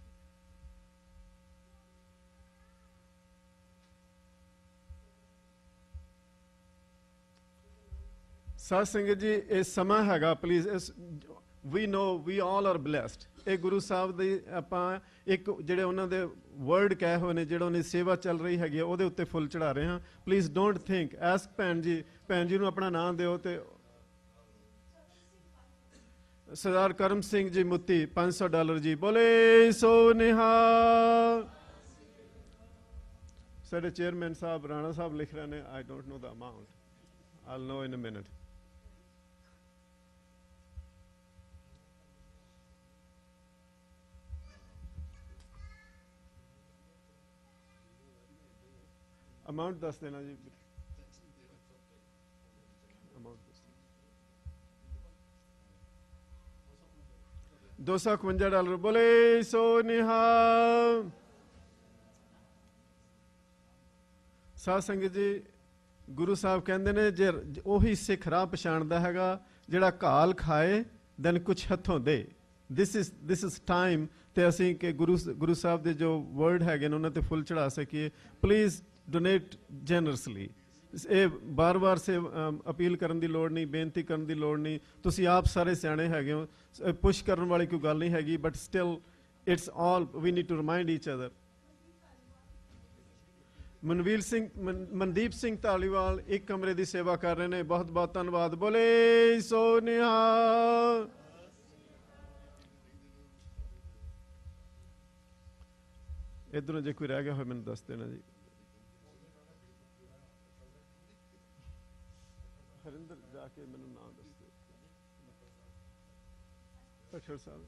[SPEAKER 1] ਸਾਧ ਸੰਗਤ ਜੀ, ਇਹ ਸਮਾਂ ਹੈਗਾ, please we know we all are blessed. ਇਹ ਗੁਰੂ ਸਾਹਿਬ ਦੀ ਆਪਾਂ ਇੱਕ ਜਿਹੜੇ ਉਹਨਾਂ ਦੇ ਵਰਡ ਕਹੇ ਹੋਏ ਨੇ, ਜਿਹੜਾ ਉਹਨੇ ਸੇਵਾ ਚੱਲ ਰਹੀ ਹੈਗੀ ਉਹਦੇ ਉੱਤੇ ਫੁੱਲ ਚੜਾ ਰਹੇ ਹਾਂ। Please don't think. ਐਸਕ ਭੈਣ ਜੀ ਨੂੰ ਆਪਣਾ ਨਾਮ ਦਿਓ। ਤੇ ਸਰਦਾਰ ਕਰਮ ਸਿੰਘ ਜੀ ਮੁੱਤੀ $500 ਜੀ ਬੋਲੇ ਸੋ ਨਿਹਾਲ। ਸਾਡੇ ਚੇਅਰਮੈਨ ਸਾਹਿਬ ਰਾਣਾ ਸਾਹਿਬ ਲਿਖ ਰਹੇ ਨੇ, I don't know the amount, I'll know in a minute. Amount ਦੱਸ ਦੇਣਾ ਜੀ। ਅਮਾਊਂਟ ਦੱਸ $251 ਬੋਲੇ ਸੋ ਨਿਹਾਲ। ਸਾਧ ਸੰਗਤ ਜੀ, ਗੁਰੂ ਸਾਹਿਬ ਕਹਿੰਦੇ ਨੇ ਜੇ ਉਹੀ ਸਿੱਖ ਰਾਹ ਪਛਾਣਦਾ ਹੈਗਾ ਜਿਹੜਾ ਘਾਲ ਖਾਏ ਦੈਨ ਕੁਛ ਹੱਥੋਂ ਦੇ। ਦਿਸ ਇਜ਼ ਟਾਈਮ ਤੇ ਅਸੀਂ ਕਿ ਗੁਰੂ ਸਾਹਿਬ ਦੇ ਜੋ ਵਰਡ ਹੈਗੇ ਨੇ ਉਹਨਾਂ ਤੇ ਫੁੱਲ ਚੜਾ ਸਕੀਏ। Please donate generously. ਇਹ ਬਾਰ-ਬਾਰ ਸੇ ਅਪੀਲ ਕਰਨ ਦੀ ਲੋੜ ਨਹੀਂ, ਬੇਨਤੀ ਕਰਨ ਦੀ ਲੋੜ ਨਹੀਂ। ਤੁਸੀਂ ਆਪ ਸਾਰੇ ਸਿਆਣੇ ਹੈਗੇ ਹੋ, ਪੁਸ਼ ਕਰਨ ਵਾਲੀ ਕੋਈ ਗੱਲ ਨਹੀਂ ਹੈਗੀ। But still it's all we need to remind each other. Mandeep Singh Dhaliwal ਇੱਕ ਕਮਰੇ ਦੀ ਸੇਵਾ ਕਰ ਰਹੇ ਨੇ, ਬਹੁਤ ਬਹੁਤ ਧੰਨਵਾਦ। ਬੋਲੇ ਸੋ ਨਿਹਾਲ। ਇੱਧਰੋਂ ਜੇ ਕੋਈ ਰਹਿ ਗਿਆ ਹੋਵੇ ਮੈਨੂੰ ਦੱਸ ਦੇਣਾ ਜੀ। ਹਰਿੰਦਰ ਜਾ ਕੇ ਮੈਨੂੰ ਨਾਮ ਦੱਸ ਦਿਓ। ਪਛੜ ਸਾਹਿਬ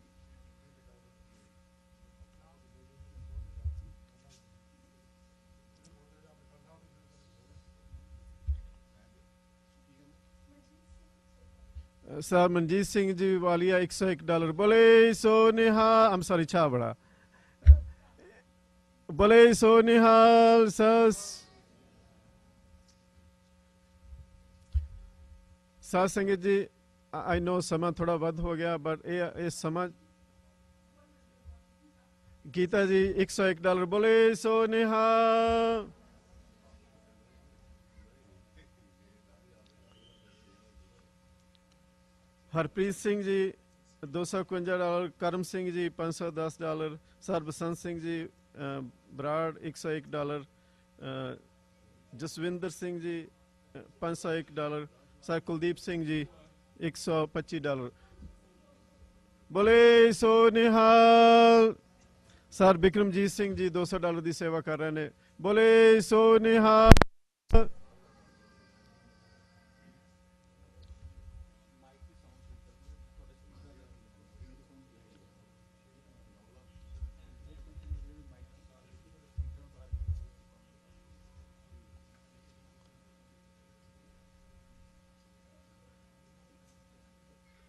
[SPEAKER 1] ਸਰ ਮਨਜੀਤ ਸਿੰਘ ਜੀ ਵਾਲੀਆ $101 ਬੋਲੇ ਸੋ ਨਿਹਾਲ। ਆਮ ਸੌਰੀ ਛਾਬੜਾ ਬੋਲੇ ਸੋ ਨਿਹਾਲ। ਸਾਧ ਸੰਗਤ ਜੀ, ਆਈ ਨੋ ਸਮਾਂ ਥੋੜਾ ਵੱਧ ਹੋ ਗਿਆ, ਬਟ ਇਹ ਸਮਾਂ। ਗੀਤਾ ਜੀ $101 ਬੋਲੇ ਸੋ ਨਿਹਾਲ। ਹਰਪ੍ਰੀਤ ਸਿੰਘ ਜੀ $251, ਕਰਮ ਸਿੰਘ ਜੀ $510, ਸਰ ਬਸੰਤ ਸਿੰਘ ਜੀ ਬਰਾੜ $101, ਜਸਵਿੰਦਰ ਸਿੰਘ ਜੀ $501, ਸਰ ਕੁਲਦੀਪ ਸਿੰਘ ਜੀ $125। बोले सो निहाल। सर बिक्रमजीत सिंह जी $200 की सेवा कर रहे हैं, बोले सो निहाल।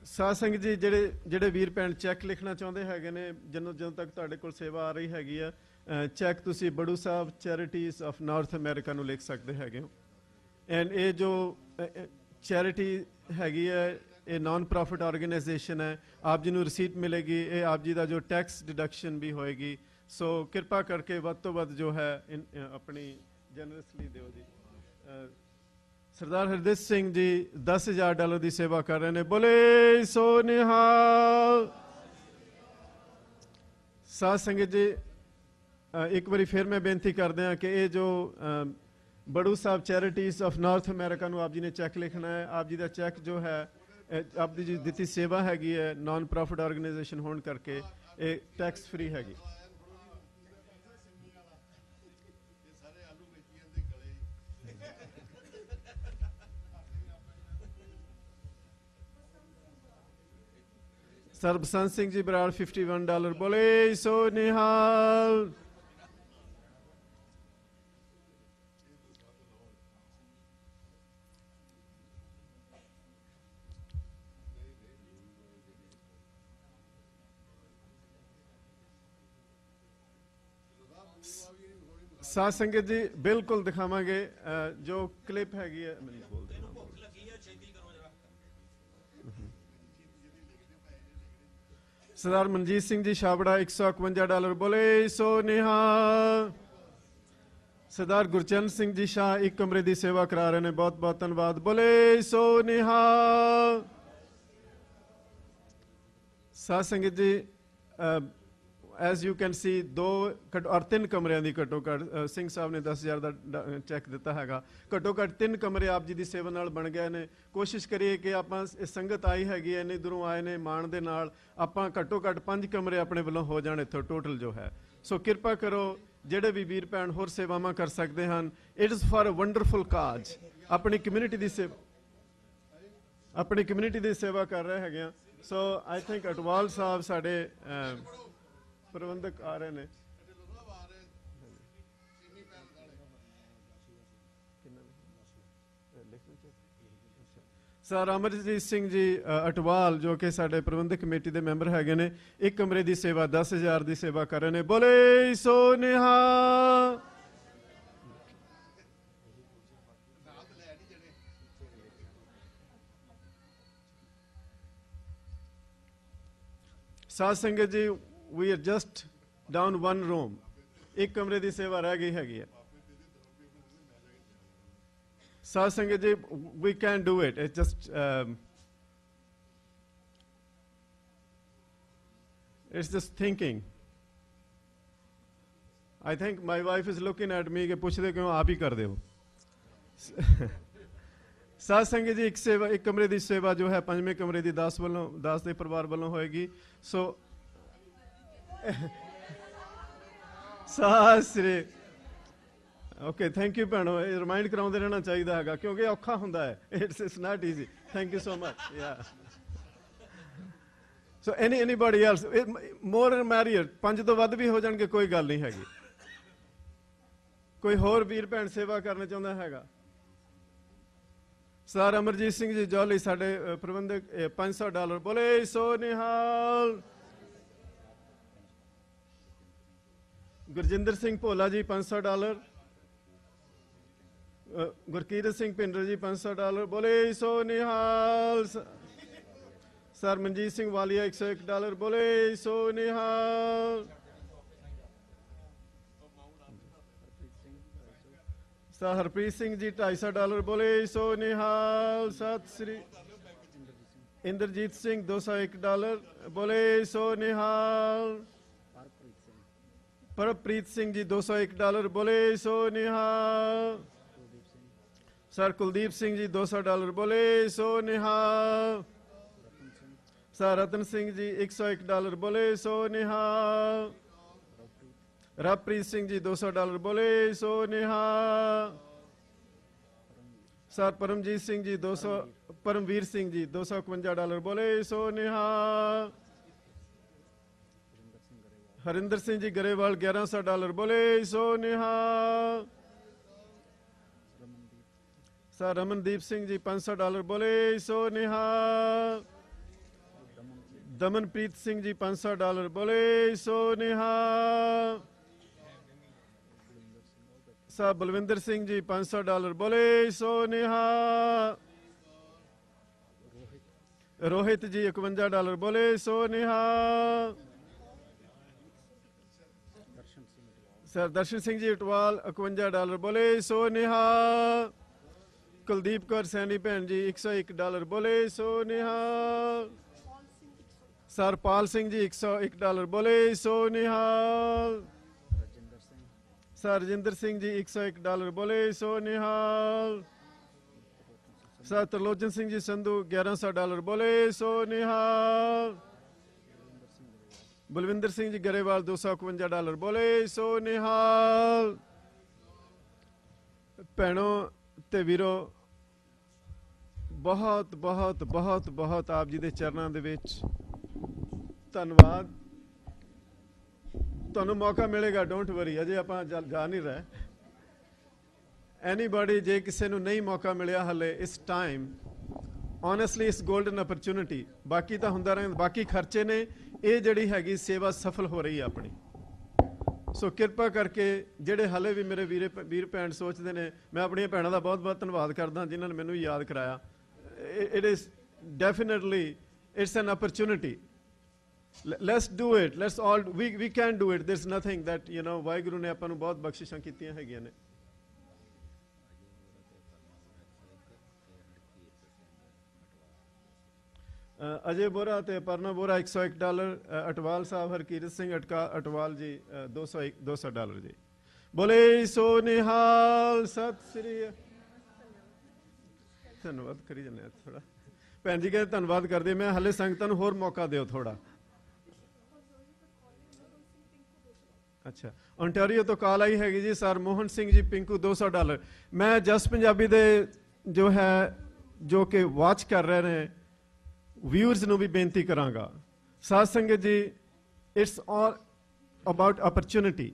[SPEAKER 1] ਸਾਧ ਸੰਗਤ ਜੀ ਜਿਹੜੇ ਵੀਰ ਭੈਣ ਚੈੱਕ ਲਿਖਣਾ ਚਾਹੁੰਦੇ ਹੈਗੇ ਨੇ, ਜਦੋਂ ਤੱਕ ਤੁਹਾਡੇ ਕੋਲ ਸੇਵਾ ਆ ਰਹੀ ਹੈਗੀ ਆ, ਚੈੱਕ ਤੁਸੀਂ Baru Sahib charities of North America ਨੂੰ ਲਿਖ ਸਕਦੇ ਹੈਗੇ ਹੋ। ਐਂਡ ਇਹ ਜੋ ਚੈਰਿਟੀ ਹੈਗੀ ਹੈ, ਇਹ ਨਾਨ ਪ੍ਰੋਫਿਟ ਆਰਗੇਨਾਈਜੇਸ਼ਨ ਹੈ। ਆਪ ਜੀ ਨੂੰ ਰਸੀਦ ਮਿਲੇਗੀ, ਇਹ ਆਪ ਜੀ ਦਾ ਜੋ ਟੈਕਸ ਡਿਡਕਸ਼ਨ ਵੀ ਹੋਏਗੀ। ਸੋ ਕਿਰਪਾ ਕਰਕੇ ਵੱਧ ਤੋਂ ਵੱਧ ਜੋ ਹੈ ਆਪਣੀ ਜਨਰਸਲੀ ਦਿਓ ਜੀ। सरदार हरदीप सिंह जी $10,000 की सेवा कर रहे हैं, बोले सो निहाल। साध संगत जी एक बार फिर मैं बेनती कर दिया कि ये जो बड़ू साहब चैरिटीज़ ऑफ नॉर्थ अमेरिका आप जी ने चैक लिखना है। आप जी का चैक जो है आप जी दी सेवा हैगी है नॉन प्रॉफिट ऑर्गेनाइजेशन होने करके ये टैक्स फ्री हैगी। सर बसंत सिंह जी बराड़ $51, बोले सो निहाल। साध संगत जी बिल्कुल दिखावांगे जो क्लिप हैगी है। मैंने बोल देना सरदार मनजीत सिंह जी छाबड़ा $151, बोले सो निहाल। सरदार गुरचरण सिंह जी शाह एक कमरे की सेवा करा रहे हैं, बहुत बहुत धन्यवाद, बोले सो निहाल। साध संगत जी एज यू कैन सी 2 और 3 कमरिया की घट्टो घट सिंह साहब ने 10,000 का चैक दिता है। घट्टो घट 3 कमरे आप जी की सेवा नाल बन गए ने। कोशिश करिए कि आप संगत आई हैगी इन्नी दूरों आए ने माण दे नाल, आपां घट्टो घट 5 कमरे अपने वालों हो जाने इत्थों टोटल जो है। सो कृपा करो ਜਿਹੜੇ ਵੀ ਵੀਰ ਭੈਣ ਹੋਰ ਸੇਵਾਵਾਂ ਕਰ ਸਕਦੇ ਹਨ, it is for a wonderful cause. ਆਪਣੀ ਕਮਿਊਨਿਟੀ ਦੀ ਸੇਵਾ, ਆਪਣੀ ਕਮਿਊਨਿਟੀ ਦੀ ਸੇਵਾ ਕਰ ਰਹੇ ਹੈਗੇ ਆ। ਸੋ ਆਈ ਥਿੰਕ ਅਟਵਾਲ ਸਾਹਿਬ ਸਾਡੇ ਪ੍ਰਬੰਧਕ ਆ ਰਹੇ ਨੇ। ਸਰ ਅਮਰਜੀਤ ਸਿੰਘ ਜੀ ਅਟਵਾਲ ਜੋ ਕਿ ਸਾਡੇ ਪ੍ਰਬੰਧਕ ਕਮੇਟੀ ਦੇ ਮੈਂਬਰ ਹੈਗੇ ਨੇ, ਇੱਕ ਕਮਰੇ ਦੀ ਸੇਵਾ 10,000 ਦੀ ਸੇਵਾ ਕਰ ਰਹੇ ਨੇ, ਬੋਲੇ ਸੋ ਨਿਹਾਲ। ਸਾਧ ਸੰਗਤ ਜੀ we are just down 1 room, ਇੱਕ ਕਮਰੇ ਦੀ ਸੇਵਾ ਰਹਿ ਗਈ ਹੈਗੀ ਹੈ। ਸਾਧ ਸੰਗਤ ਜੀ we can do it. It's just it's just thinking. I think my wife is looking at me कि पूछते क्यों आप ही कर दे हो। ਸਾਧ ਸੰਗਤ ਜੀ ਇੱਕ ਸੇਵਾ, ਇੱਕ ਕਮਰੇ ਦੀ ਸੇਵਾ ਜੋ ਹੈ 5ਵੇਂ ਕਮਰੇ ਦੀ 10 ਵੱਲੋਂ 10 ਦੇ ਪਰਿਵਾਰ ਵੱਲੋਂ ਹੋਏਗੀ। ਸੋ ਸਾਧ ਸ੍ਰੀ ਓਕੇ ਥੈਂਕ ਯੂ ਭੈਣੋ, ਇਹ ਰਿਮਾਈਂਡ ਕਰਾਉਂਦੇ ਰਹਿਣਾ ਚਾਹੀਦਾ ਹੈਗਾ ਕਿਉਂਕਿ ਔਖਾ ਹੁੰਦਾ ਹੈ। It's not easy. Thank you so much. ਯਾ ਸੋ ਐਨੀਬਡੀ ਐਲਸ ਮੋਰ ਮੈਰੀਅਰ 5 ਤੋਂ ਵੱਧ ਵੀ ਹੋ ਜਾਣਗੇ, ਕੋਈ ਗੱਲ ਨਹੀਂ ਹੈਗੀ। ਕੋਈ ਹੋਰ ਵੀਰ ਭੈਣ ਸੇਵਾ ਕਰਨਾ ਚਾਹੁੰਦਾ ਹੈਗਾ? ਸਰ ਅਮਰਜੀਤ ਸਿੰਘ ਜੀ ਜੌਲੀ ਸਾਡੇ ਪ੍ਰਬੰਧਕ $500, ਬੋਲੇ ਸੋ ਨਿਹਾਲ। ਗੁਰਜਿੰਦਰ ਸਿੰਘ ਭੋਲਾ ਜੀ $500, ਗੁਰਕੀਰਤ ਸਿੰਘ ਭਿੰਡਰ ਜੀ $500, ਬੋਲੇ ਸੋ ਨਿਹਾਲ। ਸਰ ਮਨਜੀਤ ਸਿੰਘ ਵਾਲੀਆ $101, ਬੋਲੇ ਸੋ ਨਿਹਾਲ। ਸਰ ਹਰਪ੍ਰੀਤ ਸਿੰਘ ਜੀ $250, ਬੋਲੇ ਸੋ ਨਿਹਾਲ। ਸਤਿ ਸ੍ਰੀ ਇੰਦਰਜੀਤ ਸਿੰਘ $201, ਬੋਲੇ ਸੋ ਨਿਹਾਲ। ਪਰਪ੍ਰੀਤ ਸਿੰਘ ਜੀ $201, ਬੋਲੇ ਸੋ ਨਿਹਾਲ। ਸਰ ਕੁਲਦੀਪ ਸਿੰਘ ਜੀ $200, ਬੋਲੇ ਸੋ ਨਿਹਾਲ। ਸਰ ਰਤਨ ਸਿੰਘ ਜੀ $101 ਬੋਲੇ ਸੋ ਨਿਹਾਲ। ਰਵਪ੍ਰੀਤ ਸਿੰਘ ਜੀ $200 ਬੋਲੇ ਸੋ ਨਿਹਾਲ। ਸਰ ਪਰਮਜੀਤ ਸਿੰਘ ਜੀ ਪਰਮਵੀਰ ਸਿੰਘ ਜੀ $251 ਬੋਲੇ ਸੋ ਨਿਹਾਲ। ਹਰਿੰਦਰ ਸਿੰਘ ਜੀ ਗਰੇਵਾਲ $1100 ਬੋਲੇ ਸੋ ਨਿਹਾਲ। ਸਰ ਰਮਨਦੀਪ ਸਿੰਘ ਜੀ $500 ਬੋਲੇ ਸੋ ਨਿਹਾਲ। ਦਮਨਪ੍ਰੀਤ ਸਿੰਘ ਜੀ $500 ਬੋਲੇ ਸੋ ਨਿਹਾਲ। ਸਰ ਬਲਵਿੰਦਰ ਸਿੰਘ ਜੀ $500 ਬੋਲੇ ਸੋ ਨਿਹਾਲ। ਰੋਹਿਤ ਜੀ $51 ਬੋਲੇ ਸੋ ਨਿਹਾਲ। ਸਰ ਦਰਸ਼ਨ ਸਿੰਘ ਜੀ ਅਟਵਾਲ $51 ਬੋਲੇ ਸੋ ਨਿਹਾਲ। ਕੁਲਦੀਪ ਕੌਰ ਸੈਣੀ ਭੈਣ ਜੀ $101 ਬੋਲੇ ਸੋ ਨਿਹਾਲ। ਸਰ ਪਾਲ ਸਿੰਘ ਜੀ $101 ਬੋਲੇ ਸੋ ਨਿਹਾਲ। ਸਰ ਰਜਿੰਦਰ ਸਿੰਘ ਜੀ $101 ਬੋਲੇ ਸੋ ਨਿਹਾਲ। ਸਰ ਤਰਲੋਚਨ ਸਿੰਘ ਜੀ ਸੰਧੂ $1100 ਬੋਲੇ ਸੋ ਨਿਹਾਲ। ਬਲਵਿੰਦਰ ਸਿੰਘ ਜੀ ਗਰੇਵਾਲ $251 ਬੋਲੇ ਸੋ ਨਿਹਾਲ। ਭੈਣੋ ਤੇ ਵੀਰੋ ਬਹੁਤ ਬਹੁਤ ਬਹੁਤ ਬਹੁਤ ਆਪ ਜੀ ਦੇ ਚਰਨਾਂ ਦੇ ਵਿੱਚ ਧੰਨਵਾਦ। ਤੁਹਾਨੂੰ ਮੌਕਾ ਮਿਲੇਗਾ, ਡੋਂਟ ਵਰੀ, ਅਜੇ ਆਪਾਂ ਜਾ ਨਹੀਂ ਰਹੇ। ਐਨੀਬਾਡੀ ਜੇ ਕਿਸੇ ਨੂੰ ਨਹੀਂ ਮੌਕਾ ਮਿਲਿਆ ਹਲੇ ਇਸ ਟਾਈਮ, ਓਨੈਸਟਲੀ ਇਸ ਗੋਲਡਨ ਅਪਰਚੂਨਿਟੀ। ਬਾਕੀ ਤਾਂ ਹੁੰਦਾ ਰਹਿੰਦਾ, ਬਾਕੀ ਖਰਚੇ ਨੇ। ਇਹ ਜਿਹੜੀ ਹੈਗੀ ਸੇਵਾ ਸਫਲ ਹੋ ਰਹੀ ਹੈ ਆਪਣੀ। ਸੋ ਕਿਰਪਾ ਕਰਕੇ ਜਿਹੜੇ ਹਲੇ ਵੀ ਮੇਰੇ ਵੀਰ ਭੈਣ ਸੋਚਦੇ ਨੇ, ਮੈਂ ਆਪਣੀਆਂ ਭੈਣਾਂ ਦਾ ਬਹੁਤ ਬਹੁਤ ਧੰਨਵਾਦ ਕਰਦਾ ਜਿਨ੍ਹਾਂ ਨੇ ਮੈਨੂੰ ਯਾਦ ਕਰਾਇਆ। It is definitely it's N opportunity. Let's do it. Let's all we can do it. There's nothing that Waheguru ਨੇ ਆਪਾਂ ਨੂੰ ਬਹੁਤ ਬਖਸ਼ਿਸ਼ਾਂ ਕੀਤੀਆਂ ਹੈਗੀਆਂ ਨੇ। ਅਜੇ ਬੋਰਾ ਤੇ ਪਰਨਾ ਬੋਰਾ $101। ਅਟਵਾਲ ਸਾਹਿਬ ਹਰਕੀਰਤ ਸਿੰਘ ਅਟਵਾਲ ਜੀ $200 ਜੀ ਬੋਲੇ ਸੋ ਨਿਹਾਲ। ਸਤਿ ਸ੍ਰੀ ਧੰਨਵਾਦ ਕਰੀ ਜਾਂਦੇ ਥੋੜਾ। ਭੈਣ ਜੀ ਕਹਿੰਦੇ ਧੰਨਵਾਦ ਕਰਦੇ। ਮੈਂ ਹਲੇ ਸੰਗਤਾਂ ਨੂੰ ਹੋਰ ਮੌਕਾ ਦਿਓ ਥੋੜਾ। ਅੱਛਾ, ਓਨਟਾਰੀਓ ਤੋਂ ਕਾਲ ਆਈ ਹੈਗੀ ਜੀ। ਸਰ ਮੋਹਨ ਸਿੰਘ ਜੀ ਪਿੰਕੂ $200। ਮੈਂ ਜਸ ਪੰਜਾਬੀ ਦੇ ਜੋ ਕਿ ਵਾਚ ਕਰ ਰਹੇ ਨੇ ਵਿਊਅਰਸ ਨੂੰ ਵੀ ਬੇਨਤੀ ਕਰਾਂਗਾ। ਸਾਧ ਸੰਗਤ ਜੀ, it's all about opportunity.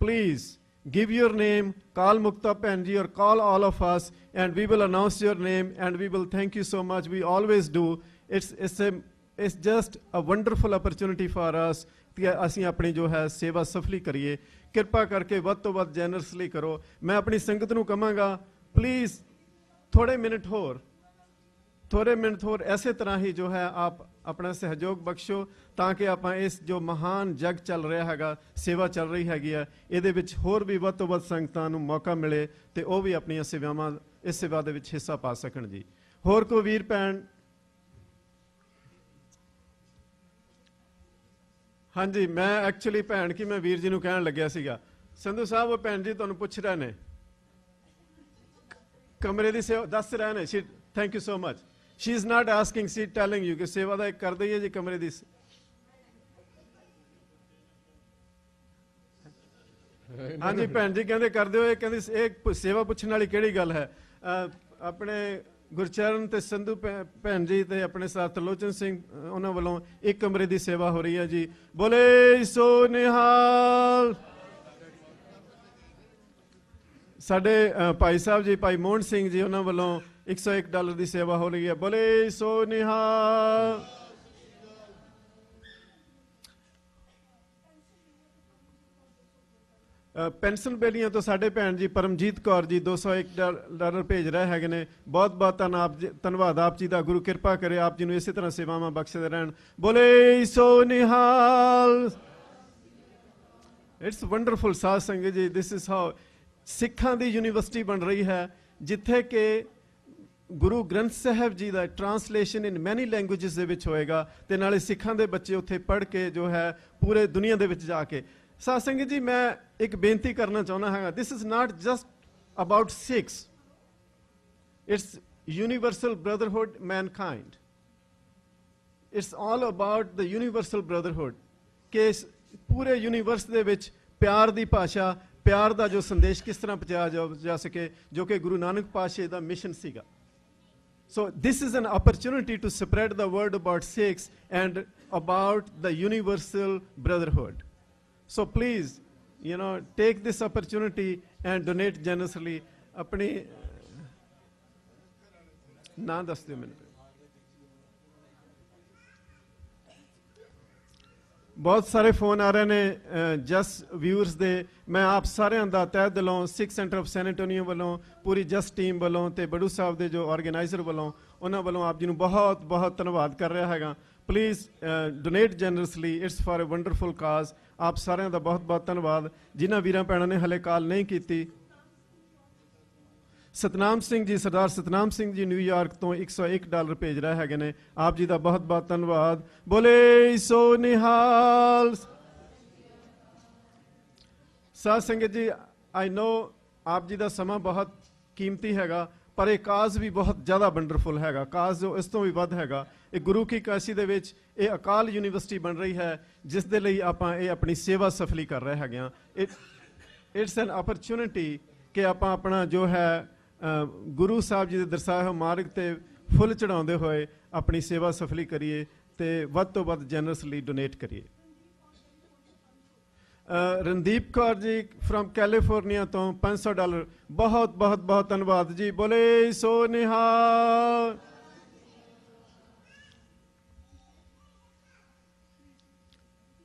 [SPEAKER 1] Please give your name, call Mukta Bhen ji or call all of us and we will announce your name and we will thank you so much. We always do. It's just a wonderful opportunity for us ਕਿ ਅਸੀਂ ਆਪਣੀ ਜੋ ਹੈ ਸੇਵਾ ਸਫਲੀ ਕਰੀਏ। ਕਿਰਪਾ ਕਰਕੇ ਵੱਧ ਤੋਂ ਵੱਧ ਜੈਨਰਸਲੀ ਕਰੋ। ਮੈਂ ਆਪਣੀ ਸੰਗਤ ਨੂੰ ਕਹਾਂਗਾ ਪਲੀਜ਼ ਥੋੜੇ ਮਿੰਟ ਹੋਰ ਐਸੇ ਤਰ੍ਹਾਂ ਹੀ ਜੋ ਹੈ ਆਪ ਆਪਣਾ ਸਹਿਯੋਗ ਬਖਸ਼ੋ ਤਾਂ ਕਿ ਆਪਾਂ ਇਸ ਜੋ ਮਹਾਨ ਜਗ ਚੱਲ ਰਿਹਾ ਹੈਗਾ, ਸੇਵਾ ਚੱਲ ਰਹੀ ਹੈਗੀ ਹੈ, ਇਹਦੇ ਵਿੱਚ ਹੋਰ ਵੀ ਵੱਧ ਤੋਂ ਵੱਧ ਸੰਗਤਾਂ ਨੂੰ ਮੌਕਾ ਮਿਲੇ ਤੇ ਉਹ ਵੀ ਆਪਣੀਆਂ ਸੇਵਾਵਾਂ ਇਸ ਸੇਵਾ ਦੇ ਵਿੱਚ ਹਿੱਸਾ ਪਾ ਸਕਣ ਜੀ। ਹੋਰ ਕੋਈ ਵੀਰ ਭੈਣ? ਹਾਂਜੀ, ਮੈਂ ਐਕਚੁਅਲੀ ਭੈਣ ਕੀ ਮੈਂ ਵੀਰ ਜੀ ਨੂੰ ਕਹਿਣ ਲੱਗਿਆ ਸੀਗਾ। ਸੰਧੂ ਸਾਹਿਬ ਉਹ ਭੈਣ ਜੀ ਤੁਹਾਨੂੰ ਪੁੱਛ ਰਹੇ ਨੇ ਕਮਰੇ ਦੀ ਸੇਵਾ ਦੱਸ ਰਹੇ ਨੇ। Thank you so much. She is not asking, she telling you ਕਿ ਸੇਵਾ ਦਾ ਇੱਕ ਕਰਦੇ ਹੀ ਹੈ ਜੀ ਕਮਰੇ ਦੀ। ਹਾਂਜੀ ਭੈਣ ਜੀ ਕਹਿੰਦੇ ਕਰਦੇ ਹੋ। ਇਹ ਕਹਿੰਦੀ ਇਹ ਸੇਵਾ ਪੁੱਛਣ ਵਾਲੀ ਕਿਹੜੀ ਗੱਲ ਹੈ। ਆਪਣੇ ਗੁਰਚਰਨ ਤੇ ਸੰਧੂ ਭੈਣ ਜੀ ਤੇ ਆਪਣੇ ਸਾਥ ਤਰਲੋਚਨ ਸਿੰਘ ਉਹਨਾਂ ਵੱਲੋਂ ਇੱਕ ਕਮਰੇ ਦੀ ਸੇਵਾ ਹੋ ਰਹੀ ਹੈ ਜੀ। ਬੋਲੇ ਸੋ ਨਿਹਾਲ। ਸਾਡੇ ਭਾਈ ਸਾਹਿਬ ਜੀ ਭਾਈ ਮੋਹਨ ਸਿੰਘ ਜੀ ਉਹਨਾਂ ਵੱਲੋਂ $101 ਦੀ ਸੇਵਾ ਹੋ ਰਹੀ ਹੈ। ਬੋਲੇ ਸੋ ਨਿਹਾਲ। ਪੈਨਸ਼ਨ ਬੇਲੀਆਂ ਤੋਂ ਸਾਡੇ ਭੈਣ ਜੀ ਪਰਮਜੀਤ ਕੌਰ ਜੀ $201 ਭੇਜ ਰਹੇ ਹੈਗੇ ਨੇ। ਬਹੁਤ ਬਹੁਤ ਧੰਨਵਾਦ ਆਪ ਜੀ ਦਾ। ਗੁਰੂ ਕਿਰਪਾ ਕਰੇ ਆਪ ਜੀ ਨੂੰ ਇਸੇ ਤਰ੍ਹਾਂ ਸੇਵਾਵਾਂ ਬਖਸ਼ਦੇ ਰਹਿਣ। ਬੋਲੇ ਸੋ ਨਿਹਾਲ। ਇਟਸ ਵੰਡਰਫੁਲ ਸਾਧ ਸੰਗਤ ਜੀ। ਦਿਸ ਇਜ਼ ਹਾਊ ਸਿੱਖਾਂ ਦੀ ਯੂਨੀਵਰਸਿਟੀ ਬਣ ਰਹੀ ਹੈ ਜਿੱਥੇ ਕਿ ਗੁਰੂ ਗ੍ਰੰਥ ਸਾਹਿਬ ਜੀ ਦਾ ਟਰਾਂਸਲੇਸ਼ਨ ਇਨ ਮੈਨੀ ਲੈਂਗੁਏਜਸ ਦੇ ਵਿੱਚ ਹੋਏਗਾ ਤੇ ਨਾਲੇ ਸਿੱਖਾਂ ਦੇ ਬੱਚੇ ਉੱਥੇ ਪੜ੍ਹ ਕੇ ਜੋ ਹੈ ਪੂਰੇ ਦੁਨੀਆ ਦੇ ਵਿੱਚ ਜਾ ਕੇ। ਸਾਧ ਸੰਗਤ ਜੀ, ਮੈਂ ਇੱਕ ਬੇਨਤੀ ਕਰਨਾ ਚਾਹੁੰਦਾ ਹਾਂ। This is not just about Sikhs, it's universal brotherhood Mankind. It's all about the universal brotherhood ਕਿ ਇਸ ਪੂਰੇ ਯੂਨੀਵਰਸ ਦੇ ਵਿੱਚ ਪਿਆਰ ਦੀ ਭਾਸ਼ਾ, ਪਿਆਰ ਦਾ ਜੋ ਸੰਦੇਸ਼ ਕਿਸ ਤਰ੍ਹਾਂ ਪਹੁੰਚਾਇਆ ਜਾ ਸਕੇ, ਜੋ ਕਿ ਗੁਰੂ ਨਾਨਕ ਪਾਤਸ਼ਾਹ ਦਾ ਮਿਸ਼ਨ ਸੀਗਾ। So this is an opportunity to spread the word about Sikhs and about the universal brotherhood. So please, take this opportunity and donate generously. अपनी ना दस दियो मैंने। बहुत सारे फोन आ रहे ने जस्ट व्यूअर्स दे। मैं आप सारिਆਂ ਦਾ ਤਹਿ ਦਿਲੋਂ ਸਿੱਖ ਸੈਂਟਰ ਆਫ ਸੈਨ ਐਂਟੋਨੀਓ ਵੱਲੋਂ, ਪੂਰੀ ਜਸਟ ਟੀਮ ਵੱਲੋਂ ਤੇ ਬੜੂ ਸਾਹਿਬ ਦੇ ਜੋ ਆਰਗੇਨਾਈਜ਼ਰ ਵੱਲੋਂ, ਉਹਨਾਂ ਵੱਲੋਂ ਆਪ ਜੀ ਨੂੰ ਬਹੁਤ ਬਹੁਤ ਧੰਨਵਾਦ ਕਰ ਰਿਹਾ ਹੈਗਾ। Please donate generously, it's for a wonderful cause. ਆਪ ਸਾਰਿਆਂ ਦਾ ਬਹੁਤ ਬਹੁਤ ਧੰਨਵਾਦ। ਜਿਨ੍ਹਾਂ ਵੀਰਾਂ ਭੈਣਾਂ ਨੇ ਹਲੇ ਕਾਲ ਨਹੀਂ ਕੀਤੀ, ਸਤਨਾਮ ਸਿੰਘ ਜੀ, ਸਰਦਾਰ ਸਤਨਾਮ ਸਿੰਘ ਜੀ ਨਿਊਯਾਰਕ ਤੋਂ $101 ਭੇਜ ਰਹੇ ਹੈਗੇ ਨੇ। ਆਪ ਜੀ ਦਾ ਬਹੁਤ ਬਹੁਤ ਧੰਨਵਾਦ। ਬੋਲੇ ਸੋ ਨਿਹਾਲ। ਸਾਧ ਸੰਗਤ ਜੀ, ਆਈ ਨੋ ਆਪ ਜੀ ਦਾ ਸਮਾਂ ਬਹੁਤ ਕੀਮਤੀ ਹੈਗਾ, ਪਰ ਇਹ ਕਾਜ਼ ਵੀ ਬਹੁਤ ਜ਼ਿਆਦਾ ਵੰਡਰਫੁਲ ਹੈਗਾ। ਕਾਜ਼ ਜੋ ਇਸ ਤੋਂ ਵੀ ਵੱਧ ਹੈਗਾ। ਇਹ ਗੁਰੂ ਕੀ ਕਾਸ਼ੀ ਦੇ ਵਿੱਚ ਇਹ ਅਕਾਲ ਯੂਨੀਵਰਸਿਟੀ ਬਣ ਰਹੀ ਹੈ, ਜਿਸ ਦੇ ਲਈ ਆਪਾਂ ਇਹ ਆਪਣੀ ਸੇਵਾ ਸਫਲੀ ਕਰ ਰਹੇ ਹੈਗੇ ਹਾਂ। ਇਟਸ ਐਨ ਅਪਰਚੁਨਿਟੀ ਕਿ ਆਪਾਂ ਆਪਣਾ ਜੋ ਹੈ ਗੁਰੂ ਸਾਹਿਬ ਜੀ ਦੇ ਦਰਸਾਏ ਹੋਏ ਮਾਰਗ ਤੇ ਫੁੱਲ ਚੜਾਉਂਦੇ ਹੋਏ ਆਪਣੀ ਸੇਵਾ ਸਫਲੀ ਕਰੀਏ ਤੇ ਵੱਧ ਤੋਂ ਵੱਧ ਜਨਰਸਲੀ ਡੋਨੇਟ ਕਰੀਏ। ਰਣਦੀਪ ਕੌਰ ਜੀ ਫਰੋਮ ਕੈਲੀਫੋਰਨੀਆ ਤੋਂ $500, ਬਹੁਤ ਬਹੁਤ ਬਹੁਤ ਧੰਨਵਾਦ ਜੀ। ਬੋਲੇ ਸੋ ਨਿਹਾਲ।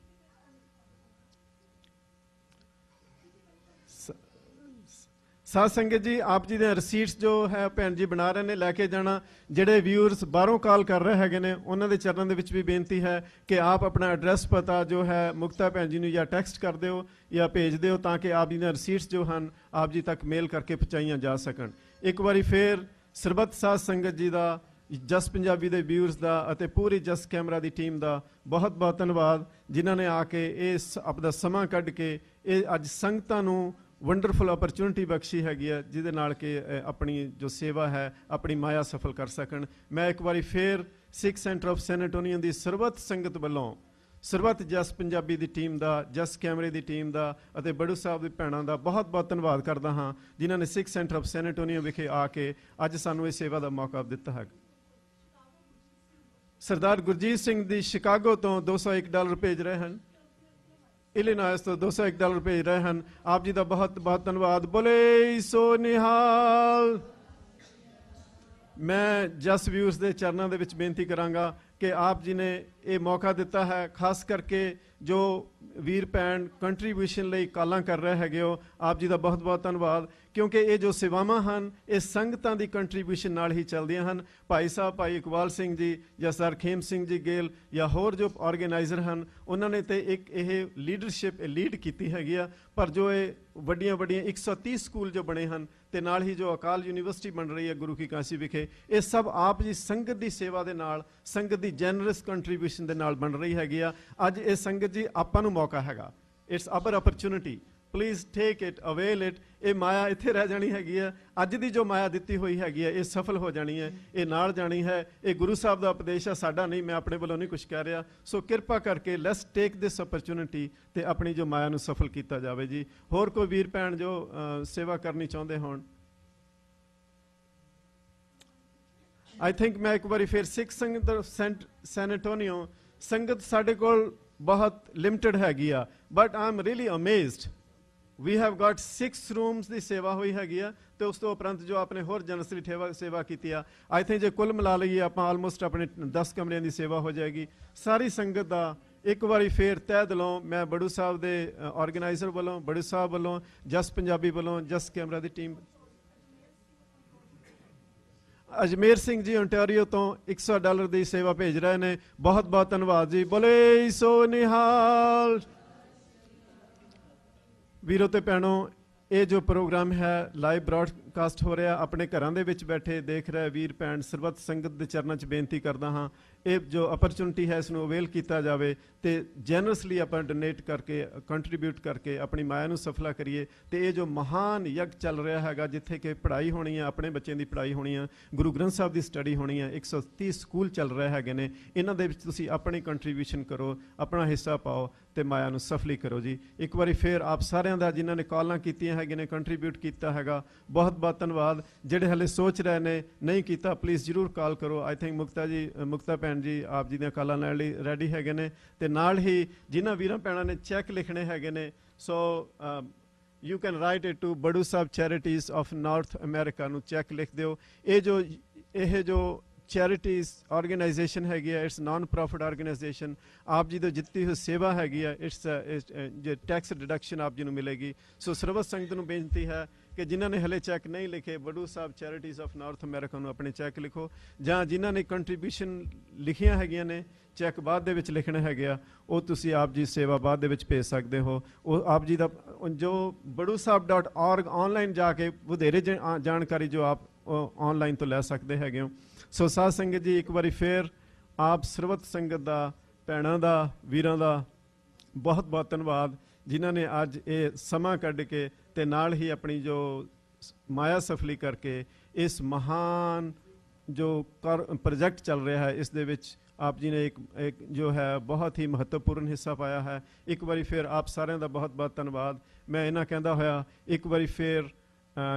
[SPEAKER 1] ਸਾਧ ਸੰਗਤ ਜੀ, ਆਪ ਜੀ ਦੇ ਰਸੀਟਸ ਜੋ ਹੈ ਭੈਣ ਜੀ ਬਣਾ ਰਹੇ ਨੇ, ਲੈ ਕੇ ਜਾਣਾ। ਜਿਹੜੇ ਵਿਊਅਰਸ ਬਾਹਰੋਂ ਕਾਲ ਕਰ ਰਹੇ ਹੈਗੇ ਨੇ, ਉਹਨਾਂ ਦੇ ਚਰਨਾਂ ਦੇ ਵਿੱਚ ਵੀ ਬੇਨਤੀ ਹੈ ਕਿ ਆਪ ਆਪਣਾ ਐਡਰੈਸ ਪਤਾ ਜੋ ਹੈ ਮੁਕਤਾ ਭੈਣ ਜੀ ਨੂੰ ਜਾਂ ਟੈਕਸਟ ਕਰ ਦਿਓ ਜਾਂ ਭੇਜ ਦਿਓ, ਤਾਂ ਕਿ ਆਪ ਜੀ ਦੇ ਰਸੀਟਸ ਜੋ ਹਨ ਆਪ ਜੀ ਤੱਕ ਮੇਲ ਕਰਕੇ ਪਹੁੰਚਾਈਆਂ ਜਾ ਸਕਣ। ਇੱਕ ਵਾਰੀ ਫੇਰ ਸਰਬੱਤ ਸਾਧ ਸੰਗਤ ਜੀ ਦਾ, ਜਸ ਪੰਜਾਬੀ ਦੇ ਵਿਊਅਰਸ ਦਾ ਅਤੇ ਪੂਰੀ ਜਸ ਕੈਮਰਾ ਦੀ ਟੀਮ ਦਾ ਬਹੁਤ ਬਹੁਤ ਧੰਨਵਾਦ, ਜਿਨ੍ਹਾਂ ਨੇ ਆ ਕੇ ਇਸ ਆਪਦਾ ਸਮਾਂ ਕੱਢ ਕੇ ਇਹ ਅੱਜ ਸੰਗਤਾਂ ਨੂੰ ਵੰਡਰਫੁਲ ਅਪਰਚੁਨਿਟੀ ਬਖਸ਼ੀ ਹੈਗੀ ਹੈ, ਜਿਹਦੇ ਨਾਲ ਕਿ ਆਪਣੀ ਜੋ ਸੇਵਾ ਹੈ, ਆਪਣੀ ਮਾਇਆ ਸਫਲ ਕਰ ਸਕਣ। ਮੈਂ ਇੱਕ ਵਾਰੀ ਫੇਰ ਸਿੱਖ ਸੈਂਟਰ ਆਫ ਸੈਨ ਐਂਟੋਨੀਓ ਦੀ ਸਰਬੱਤ ਸੰਗਤ ਵੱਲੋਂ, ਸਰਬੱਤ ਜਸ ਪੰਜਾਬੀ ਦੀ ਟੀਮ ਦਾ, ਜਸ ਕੈਮਰੇ ਦੀ ਟੀਮ ਦਾ ਅਤੇ ਬੜੂ ਸਾਹਿਬ ਦੀ ਭੈਣਾਂ ਦਾ ਬਹੁਤ ਬਹੁਤ ਧੰਨਵਾਦ ਕਰਦਾ ਹਾਂ, ਜਿਨ੍ਹਾਂ ਨੇ ਸਿੱਖ ਸੈਂਟਰ ਆਫ ਸੈਨ ਐਂਟੋਨੀਓ ਵਿਖੇ ਆ ਕੇ ਅੱਜ ਸਾਨੂੰ ਇਹ ਸੇਵਾ ਦਾ ਮੌਕਾ ਦਿੱਤਾ ਹੈ। ਸਰਦਾਰ ਗੁਰਜੀਤ ਸਿੰਘ ਦੀ ਸ਼ਿਕਾਗੋ ਤੋਂ $201 ਭੇਜ ਰਹੇ ਹਨ। ਇਲੀਨਾਇਸ ਤੋਂ $201 ਭੇਜ ਰਹੇ ਹਨ। ਆਪ ਜੀ ਦਾ ਬਹੁਤ ਬਹੁਤ ਧੰਨਵਾਦ। ਬੋਲੇ ਸੋ ਨਿਹਾਲ। ਮੈਂ ਜਸ ਵਿਊਅਰਸ ਦੇ ਚਰਨਾਂ ਦੇ ਵਿੱਚ ਬੇਨਤੀ ਕਰਾਂਗਾ ਕਿ ਆਪ ਜੀ ਨੇ ਇਹ ਮੌਕਾ ਦਿੱਤਾ ਹੈ, ਖਾਸ ਕਰਕੇ ਜੋ ਵੀਰ ਭੈਣ ਕੰਟਰੀਬਿਊਸ਼ਨ ਲਈ ਕਾਲਾਂ ਕਰ ਰਹੇ ਹੈਗੇ ਹੋ, ਆਪ ਜੀ ਦਾ ਬਹੁਤ ਬਹੁਤ ਧੰਨਵਾਦ। ਕਿਉਂਕਿ ਇਹ ਜੋ ਸੇਵਾਵਾਂ ਹਨ ਇਹ ਸੰਗਤਾਂ ਦੀ ਕੰਟਰੀਬਿਊਸ਼ਨ ਨਾਲ ਹੀ ਚੱਲਦੀਆਂ ਹਨ। ਭਾਈ ਸਾਹਿਬ, ਭਾਈ ਇਕਬਾਲ ਸਿੰਘ ਜੀ ਜਾਂ ਸਰ ਖੇਮ ਸਿੰਘ ਜੀ ਗੇਲ ਜਾਂ ਹੋਰ ਜੋ ਆਰਗੇਨਾਈਜ਼ਰ ਹਨ, ਉਹਨਾਂ ਨੇ ਤੇ ਇੱਕ ਇਹ ਲੀਡਰਸ਼ਿਪ ਲੀਡ ਕੀਤੀ ਹੈਗੀ ਆ। ਪਰ ਜੋ ਇਹ ਵੱਡੀਆਂ ਵੱਡੀਆਂ 130 ਸਕੂਲ ਜੋ ਬਣੇ ਹਨ ਤੇ ਨਾਲ ਹੀ ਜੋ ਅਕਾਲ ਯੂਨੀਵਰਸਿਟੀ ਬਣ ਰਹੀ ਹੈ ਗੁਰੂ ਕੀ ਕਾਸ਼ੀ ਵਿਖੇ, ਇਹ ਸਭ ਆਪ ਜੀ ਸੰਗਤ ਦੀ ਸੇਵਾ ਦੇ ਨਾਲ, ਸੰਗਤ ਦੀ ਜੈਨਰਸ ਕੰਟਰੀਬਿਊਸ਼ਨ ਦੇ ਨਾਲ ਬਣ ਰਹੀ ਹੈਗੀ ਆ। ਅੱਜ ਇਹ ਸੰਗਤ ਜੀ ਆਪਾਂ ਨੂੰ ਮੌਕਾ ਹੈਗਾ। It's our opportunity, please take it, avail it. ਇਹ ਮਾਇਆ ਇੱਥੇ ਰਹਿ ਜਾਣੀ ਹੈਗੀ ਹੈ। ਅੱਜ ਦੀ ਜੋ ਮਾਇਆ ਦਿੱਤੀ ਹੋਈ ਹੈਗੀ ਹੈ ਇਹ ਸਫਲ ਹੋ ਜਾਣੀ ਹੈ, ਇਹ ਨਾਲ ਜਾਣੀ ਹੈ। ਇਹ ਗੁਰੂ ਸਾਹਿਬ ਦਾ ਉਪਦੇਸ਼ ਹੈ, ਸਾਡਾ ਨਹੀਂ। ਮੈਂ ਆਪਣੇ ਵੱਲੋਂ ਨਹੀਂ ਕੁਝ ਕਹਿ ਰਿਹਾ। ਸੋ ਕਿਰਪਾ ਕਰਕੇ ਲੈਟਸ ਟੇਕ ਦਿਸ ਅਪਰਚੁਨਿਟੀ ਤੇ ਆਪਣੀ ਜੋ ਮਾਇਆ ਨੂੰ ਸਫਲ ਕੀਤਾ ਜਾਵੇ ਜੀ। ਹੋਰ ਕੋਈ ਵੀਰ ਭੈਣ ਜੋ ਸੇਵਾ ਕਰਨੀ ਚਾਹੁੰਦੇ ਹੋਣ? ਆਈ ਥਿੰਕ ਮੈਂ ਇੱਕ ਵਾਰੀ ਫਿਰ ਸਿੱਖ ਸੰਗਤ ਸੈਨ ਐਂਟੋਨੀਓ ਸੰਗਤ ਸਾਡੇ ਕੋਲ ਬਹੁਤ ਲਿਮਟਿਡ ਹੈਗੀ ਆ, but I am really amazed. We have got 6 rooms ਦੀ ਸੇਵਾ ਹੋਈ ਹੈਗੀ ਆ ਤੇ ਉਸ ਤੋਂ ਉਪਰੰਤ ਜੋ ਆਪਣੇ ਹੋਰ ਜਨਸਲੀ ਸੇਵਾ ਕੀਤੀ ਆ। ਆਈ ਥਿੰਕ ਜੇ ਕੁੱਲ ਮਿਲਾ ਲਈਏ ਆਪਾਂ ਆਲਮੋਸਟ ਆਪਣੇ 10 ਕਮਰਿਆਂ ਦੀ ਸੇਵਾ ਹੋ ਜਾਏਗੀ। ਸਾਰੀ ਸੰਗਤ ਦਾ ਇੱਕ ਵਾਰੀ ਫੇਰ ਤਹਿ ਦਿਲੋਂ ਮੈਂ ਬੜੂ ਸਾਹਿਬ ਦੇ ਆਰਗੇਨਾਈਜ਼ਰ ਵੱਲੋਂ, ਬੜੂ ਸਾਹਿਬ ਵੱਲੋਂ, ਜਸ ਪੰਜਾਬੀ ਵੱਲੋਂ, ਜਸ ਕੈਮਰਾ ਦੀ ਟੀਮ, ਅਜਮੇਰ ਸਿੰਘ ਜੀ ਓਨਟਾਰੀਓ ਤੋਂ $100 ਦੀ ਸੇਵਾ ਭੇਜ ਰਹੇ ਨੇ। ਬਹੁਤ ਬਹੁਤ ਧੰਨਵਾਦ ਜੀ। ਬੋਲੇ ਸੋ ਨਿਹਾਲ। ਵੀਰੋ ਤੇ ਭੈਣੋ, ਇਹ ਜੋ ਪ੍ਰੋਗਰਾਮ ਹੈ ਲਾਈਵ ਬ੍ਰੌਡਕਾਸਟ ਹੋ ਰਿਹਾ, ਆਪਣੇ ਘਰਾਂ ਦੇ ਵਿੱਚ ਬੈਠੇ ਦੇਖ ਰਹੇ ਵੀਰ ਭੈਣ ਸਰਬੱਤ ਸੰਗਤ ਦੇ ਚਰਨਾਂ 'ਚ ਬੇਨਤੀ ਕਰਦਾ ਹਾਂ, ਇਹ ਜੋ ਅਪਰਚੁਨਿਟੀ ਹੈ ਇਸ ਨੂੰ ਅਵੇਲ ਕੀਤਾ ਜਾਵੇ ਤੇ ਜੈਨਰਸਲੀ ਆਪਾਂ ਡੋਨੇਟ ਕਰਕੇ ਕੰਟਰੀਬਿਊਟ ਕਰਕੇ ਆਪਣੀ ਮਾਇਆ ਨੂੰ ਸਫਲਾ ਕਰੀਏ। ਤੇ ਇਹ ਜੋ ਮਹਾਨ ਯੱਗ ਚੱਲ ਰਿਹਾ ਹੈਗਾ, ਜਿੱਥੇ ਕਿ ਪੜ੍ਹਾਈ ਹੋਣੀ ਹੈ, ਆਪਣੇ ਬੱਚਿਆਂ ਦੀ ਪੜ੍ਹਾਈ ਹੋਣੀ ਹੈ, ਗੁਰੂ ਗ੍ਰੰਥ ਸਾਹਿਬ ਦੀ ਸਟੱਡੀ ਹੋਣੀ ਹੈ, 130 ਸਕੂਲ ਚੱਲ ਰਹੇ ਹੈਗੇ ਨੇ, ਇਹਨਾਂ ਦੇ ਵਿੱਚ ਤੁਸੀਂ ਆਪਣੀ ਕੰਟਰੀਬਿਊਸ਼ਨ ਕਰੋ, ਆਪਣਾ ਹਿੱਸਾ ਪਾਓ ਤੇ ਮਾਇਆ ਨੂੰ ਸਫਲੀ ਕਰੋ ਜੀ। ਇੱਕ ਵਾਰੀ ਫਿਰ ਆਪ ਸਾਰਿਆਂ ਦਾ ਜਿਨ੍ਹਾਂ ਨੇ ਕਾਲਾਂ ਕੀਤੀਆਂ ਹੈਗੀਆਂ ਨੇ, ਕੰਟਰੀਬਿਊਟ ਕੀਤਾ ਹੈਗਾ, ਬਹੁਤ ਬਹੁਤ ਧੰਨਵਾਦ। ਜਿਹੜੇ ਹਲੇ ਸੋਚ ਰਹੇ ਨੇ ਨਹੀਂ ਕੀਤਾ, ਪਲੀਜ਼ ਜ਼ਰੂਰ ਕਾਲ ਕਰੋ। ਆਈ ਥਿੰਕ ਮੁਕਤਾ ਭੈਣ ਜੀ ਆਪ ਜੀ ਦੀਆਂ ਕਾਲਾਂ ਲੈਣ ਲਈ ਰੈਡੀ ਹੈਗੇ ਨੇ। ਤੇ ਨਾਲ ਹੀ ਜਿਨ੍ਹਾਂ ਵੀਰਾਂ ਭੈਣਾਂ ਨੇ ਚੈੱਕ ਲਿਖਣੇ ਹੈਗੇ ਨੇ, so you can write it to Baru Sahib charities of North America ਨੂੰ ਚੈੱਕ ਲਿਖ ਦਿਓ। ਇਹ ਜੋ ਚੈਰਿਟੀਜ਼ ਆਰਗੇਨਾਈਜੇਸ਼ਨ ਹੈਗੀ ਹੈ, ਇਟਸ ਨਾਨ ਪ੍ਰੋਫਿਟ ਆਰਗੇਨਾਈਜੇਸ਼ਨ। ਆਪ ਜੀ ਤੋਂ ਜਿੱਤੀ ਹੋਈ ਸੇਵਾ ਹੈਗੀ ਹੈ, ਇਟਸ ਜੇ ਟੈਕਸ ਡਿਡਕਸ਼ਨ ਆਪ ਜੀ ਨੂੰ ਮਿਲੇਗੀ। ਸੋ ਸਰਬਤ ਸੰਗਤ ਨੂੰ ਬੇਨਤੀ ਹੈ ਕਿ ਜਿਨ੍ਹਾਂ ਨੇ ਹਲੇ ਚੈੱਕ ਨਹੀਂ ਲਿਖੇ, Baru Sahib charities of North America ਨੂੰ ਆਪਣੇ ਚੈੱਕ ਲਿਖੋ, ਜਾਂ ਜਿਨ੍ਹਾਂ ਨੇ ਕੰਟਰੀਬਿਊਸ਼ਨ ਲਿਖੀਆਂ ਹੈਗੀਆਂ ਨੇ, ਚੈੱਕ ਬਾਅਦ ਦੇ ਵਿੱਚ ਲਿਖਣੇ ਹੈਗੇ ਆ, ਉਹ ਤੁਸੀਂ ਆਪ ਜੀ ਸੇਵਾ ਬਾਅਦ ਦੇ ਵਿੱਚ ਭੇਜ ਸਕਦੇ ਹੋ। ਉਹ ਆਪ ਜੀ ਦਾ ਜੋ badusaab.org ਆਨਲਾਈਨ ਜਾ ਕੇ ਵਧੇਰੇ ਜਾਣਕਾਰੀ ਜੋ ਆਪ ਆਨਲਾਈਨ ਤੋਂ ਲੈ ਸਕਦੇ ਹੈਗੇ ਹੋ। ਸੋ ਸਾਧ ਸੰਗਤ ਜੀ, ਇੱਕ ਵਾਰੀ ਫਿਰ ਆਪ ਸਰਬਤ ਸੰਗਤ ਦਾ, ਭੈਣਾਂ ਦਾ, ਵੀਰਾਂ ਦਾ ਬਹੁਤ ਬਹੁਤ ਧੰਨਵਾਦ, ਜਿਨ੍ਹਾਂ ਨੇ ਅੱਜ ਇਹ ਸਮਾਂ ਕੱਢ ਕੇ ਤੇ ਨਾਲ ਹੀ ਆਪਣੀ ਜੋ ਮਾਇਆ ਸਫਲੀ ਕਰਕੇ ਇਸ ਮਹਾਨ ਜੋ ਪ੍ਰੋਜੈਕਟ ਚੱਲ ਰਿਹਾ ਹੈ, ਇਸ ਦੇ ਵਿੱਚ ਆਪ ਜੀ ਨੇ ਇੱਕ ਜੋ ਹੈ ਬਹੁਤ ਹੀ ਮਹੱਤਵਪੂਰਨ ਹਿੱਸਾ ਪਾਇਆ ਹੈ। ਇੱਕ ਵਾਰੀ ਫਿਰ ਆਪ ਸਾਰਿਆਂ ਦਾ ਬਹੁਤ ਬਹੁਤ ਧੰਨਵਾਦ। ਮੈਂ ਇਹਨਾਂ ਕਹਿੰਦਾ ਹੋਇਆ ਇੱਕ ਵਾਰੀ ਫਿਰ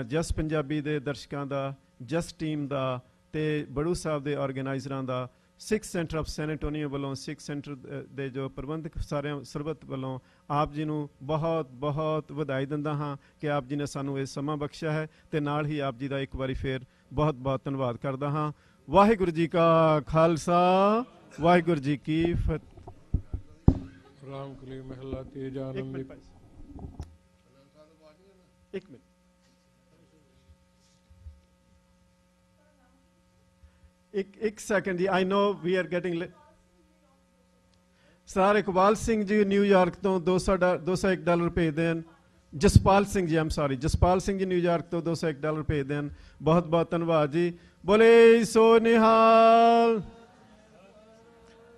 [SPEAKER 1] ਜਸ ਪੰਜਾਬੀ ਦੇ ਦਰਸ਼ਕਾਂ ਦਾ, ਜਸ ਟੀਮ ਦਾ ਤੇ ਬੜੂ ਸਾਹਿਬ ਦੇ ਆਰਗੇਨਾਈਜ਼ਰਾਂ ਦਾ, ਸਿੱਖ ਸੈਂਟਰ ਆਫ ਸੈਨ ਐਂਟੋਨੀਓ ਵੱਲੋਂ, ਸਿੱਖ ਸੈਂਟਰ ਦੇ ਜੋ ਪ੍ਰਬੰਧਕ ਸਾਰਿਆਂ ਸਰਬਤ ਵੱਲੋਂ ਆਪ ਜੀ ਨੂੰ ਬਹੁਤ ਬਹੁਤ ਵਧਾਈ ਦਿੰਦਾ ਹਾਂ ਕਿ ਆਪ ਜੀ ਨੇ ਸਾਨੂੰ ਇਹ ਸਮਾਂ ਬਖਸ਼ਿਆ ਹੈ। ਤੇ ਨਾਲ ਹੀ ਆਪ ਜੀ ਦਾ ਇੱਕ ਵਾਰੀ ਫਿਰ ਬਹੁਤ ਬਹੁਤ ਧੰਨਵਾਦ ਕਰਦਾ ਹਾਂ। ਵਾਹਿਗੁਰੂ ਜੀ ਕਾ ਖਾਲਸਾ, ਵਾਹਿਗੁਰੂ ਜੀ ਕੀ ਫਤਿਹ।
[SPEAKER 4] ਰਾਮ ਕਲੀ ਮਹਿਲਾ ਤੀਜਾ।
[SPEAKER 1] ਇੱਕ ਮਿੰਟ ਇੱਕ ਸੈਕਿੰਡ ਜੀ, I know we are getting sir. Iqbal Singh ji New York ਤੋਂ $201 ਭੇਜਦੇ ਹਨ। ਜਸਪਾਲ ਸਿੰਘ ਜੀ, ਜਸਪਾਲ ਸਿੰਘ ਜੀ ਨਿਊਯਾਰਕ ਤੋਂ $201 ਭੇਜਦੇ ਹਨ। ਬਹੁਤ ਬਹੁਤ ਧੰਨਵਾਦ ਜੀ। ਬੋਲੇ ਸੋ ਨਿਹਾਲ।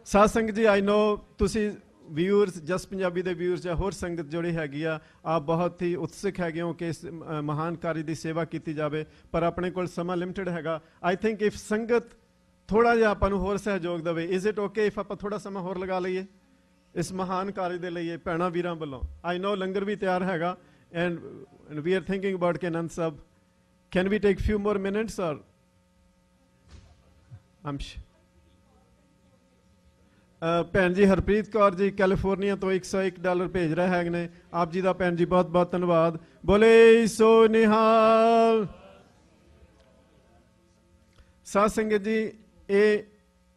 [SPEAKER 1] ਸਾਧ ਸੰਗਤ ਜੀ, ਆਈ ਨੋ ਤੁਸੀਂ ਵਿਊਅਰਸ, ਜਸ ਪੰਜਾਬੀ ਦੇ ਵਿਊਅਰਸ ਜਾਂ ਹੋਰ ਸੰਗਤ ਜਿਹੜੀ ਹੈਗੀ ਆ, ਆਪ ਬਹੁਤ ਹੀ ਉਤਸੁਕ ਹੈਗੇ ਹੋ ਕਿ ਇਸ ਮਹਾਨ ਕਾਰਜ ਦੀ ਸੇਵਾ ਕੀਤੀ ਜਾਵੇ, ਪਰ ਆਪਣੇ ਕੋਲ ਸਮਾਂ ਲਿਮਟਿਡ ਹੈਗਾ। ਆਈ ਥਿੰਕ ਇਫ ਸੰਗਤ ਥੋੜਾ ਜਿਹਾ ਆਪਾਂ ਨੂੰ ਹੋਰ ਸਹਿਯੋਗ ਦੇਵੇ, ਇਜ਼ ਇਟ ਓਕੇ ਇਫ ਆਪਾਂ ਥੋੜਾ ਸਮਾਂ ਹੋਰ ਲਗਾ ਲਈਏ ਇਸ ਮਹਾਨ ਕਾਰਜ ਦੇ ਲਈ ਭੈਣਾਂ ਵੀਰਾਂ ਵੱਲੋਂ? ਆਈ ਨੋ ਲੰਗਰ ਵੀ ਤਿਆਰ ਹੈਗਾ and we are thinking about ਕਿ ਅਨੰਦ ਸਾਹਿਬ, can we take ਫਿਊ more minutes ਔਰ ਭੈਣ ਜੀ ਹਰਪ੍ਰੀਤ ਕੌਰ ਜੀ ਕੈਲੀਫੋਰਨੀਆ ਤੋਂ $101 ਭੇਜ ਰਹੇ ਹੈਗੇ ਨੇ। ਆਪ ਜੀ ਦਾ ਭੈਣ ਜੀ ਬਹੁਤ ਬਹੁਤ ਧੰਨਵਾਦ। ਬੋਲੇ ਸੋ ਨਿਹਾਲ। ਸਾਧ ਸੰਗਤ ਜੀ, ਇਹ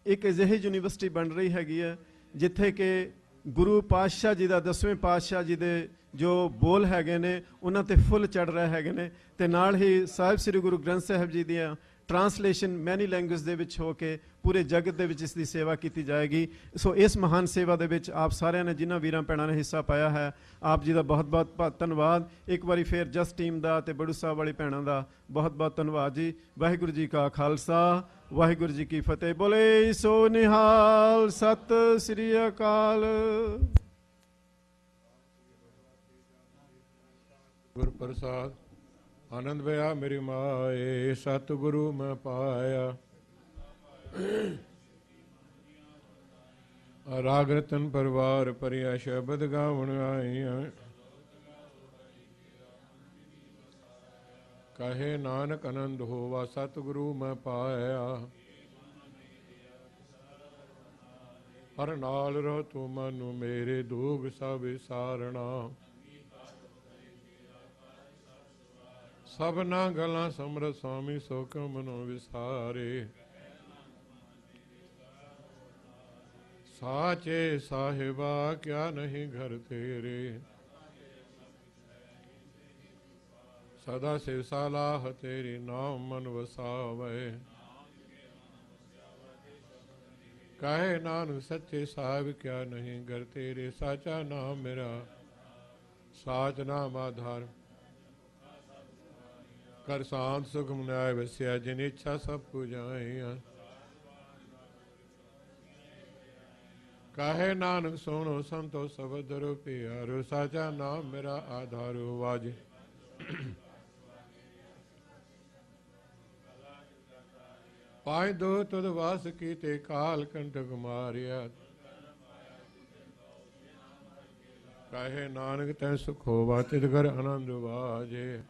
[SPEAKER 1] ਇੱਕ ਅਜਿਹੀ ਯੂਨੀਵਰਸਿਟੀ ਬਣ ਰਹੀ ਹੈਗੀ ਹੈ ਜਿੱਥੇ ਕਿ ਗੁਰੂ ਪਾਤਸ਼ਾਹ ਜੀ ਦਾ, 10ਵੇਂ ਪਾਤਸ਼ਾਹ ਜੀ ਦੇ ਜੋ ਬੋਲ ਹੈਗੇ ਨੇ ਉਹਨਾਂ ਤੇ ਫੁੱਲ ਚੜ੍ਹ ਰਹੇ ਹੈਗੇ ਨੇ, ਤੇ ਨਾਲ ਹੀ ਸਾਹਿਬ ਸ੍ਰੀ ਗੁਰੂ ਗ੍ਰੰਥ ਸਾਹਿਬ ਜੀ ਦੀਆਂ ਟਰਾਂਸਲੇਸ਼ਨ ਮੈਨੀ ਲੈਂਗੁਏਜ ਦੇ ਵਿੱਚ ਹੋ ਕੇ ਪੂਰੇ ਜਗਤ ਦੇ ਵਿੱਚ ਇਸ ਦੀ ਸੇਵਾ ਕੀਤੀ ਜਾਏਗੀ। ਸੋ ਇਸ ਮਹਾਨ ਸੇਵਾ ਦੇ ਵਿੱਚ ਆਪ ਸਾਰਿਆਂ ਨੇ, ਜਿਨ੍ਹਾਂ ਵੀਰਾਂ ਭੈਣਾਂ ਨੇ ਹਿੱਸਾ ਪਾਇਆ ਹੈ, ਆਪ ਜੀ ਦਾ ਬਹੁਤ ਬਹੁਤ ਧੰਨਵਾਦ। ਇੱਕ ਵਾਰੀ ਫਿਰ ਜਸ ਟੀਮ ਦਾ ਤੇ ਬੜੂ ਸਾਹਿਬ ਵਾਲੀ ਭੈਣਾਂ ਦਾ ਬਹੁਤ ਬਹੁਤ ਧੰਨਵਾਦ ਜੀ। ਵਾਹਿਗੁਰੂ ਜੀ ਕਾ ਖਾਲਸਾ, ਵਾਹਿਗੁਰੂ ਜੀ ਕੀ ਫਤਿਹ। ਬੋਲੇ ਸੋ ਨਿਹਾਲ। ਸਤਿ ਸ੍ਰੀ ਅਕਾਲ।
[SPEAKER 4] ਗੁਰ ਪ੍ਰਸਾਦ ਆਨੰਦ ਭਇਆ ਮੇਰੀ ਮਾਏ, ਸਤਿਗੁਰੂ ਮੈਂ ਪਾਇਆ। ਰਾਗ ਰਤਨ ਪਰਿਵਾਰ ਭਰਿਆ, ਸ਼ਬਦ ਗਾਵਣ ਆਈਆਂ। ਕਹੇ ਨਾਨਕ ਆਨੰਦ ਹੋਵਾ, ਸਤਿਗੁਰੂ ਮੈਂ ਪਾਇਆ। ਹਰ ਨਾਲ ਰਹੋ ਤੂੰ ਮਨੁ ਮੇਰੇ, ਦੁਖ ਸਭ ਵਿਸਾਰਣਾ। ਸਭਨਾ ਗੱਲਾਂ ਸਮਰਤ ਸੁਆਮੀ, ਸੋ ਕਿਉ ਮਨੋ ਵਿਸਾਰੇ। ਸਾਚੇ ਸਾਹਿਬਾ ਕਿਆ ਨਹੀਂ ਘਰ ਤੇਰੇ, ਸਦਾ ਸਿਵ ਸਲਾਹ ਤੇਰੀ, ਨਾਮ ਮਨ ਵਸਾਵੇ। ਕਹੇ ਨਾਨਕ ਸੱਚੇ ਸਾਹਿਬ ਕਿਆ ਨਹੀਂ ਘਰ ਤੇਰੇ, ਸਾਚਾ ਨਾਮ ਮੇਰਾ ਸਾਚ ਨਾਮ ਆਧਾਰ। ਕਰ ਸ਼ਾਂਤ ਸੁਖਮ ਨਿਆਇ ਵਸਿਆ ਜਿਨ ਇੱਛਾ ਸਭ ਪੁਜਾਈਆਂ। ਕਾਹੇ ਨਾਨਕ ਸੁਣੋ ਸੰਤੋ ਸਬਦ ਰੁਪਿਆਰੋ ਸਾਚਾ ਨਾਮ ਮੇਰਾ ਆਧਾਰੋ ਵਾਜ। ਪਾਇ ਦੋ ਤੁਧ ਵਾਸ ਕੀਤੇ ਕਾਲ ਕੰਟਕ ਮਾਰਿਆ। ਕਾਹੇ ਨਾਨਕ ਤੈ ਸੁਖ ਹੋਵਾ ਤਿਤ ਘਰ ਆਨੰਦ ਵਾਜੇ।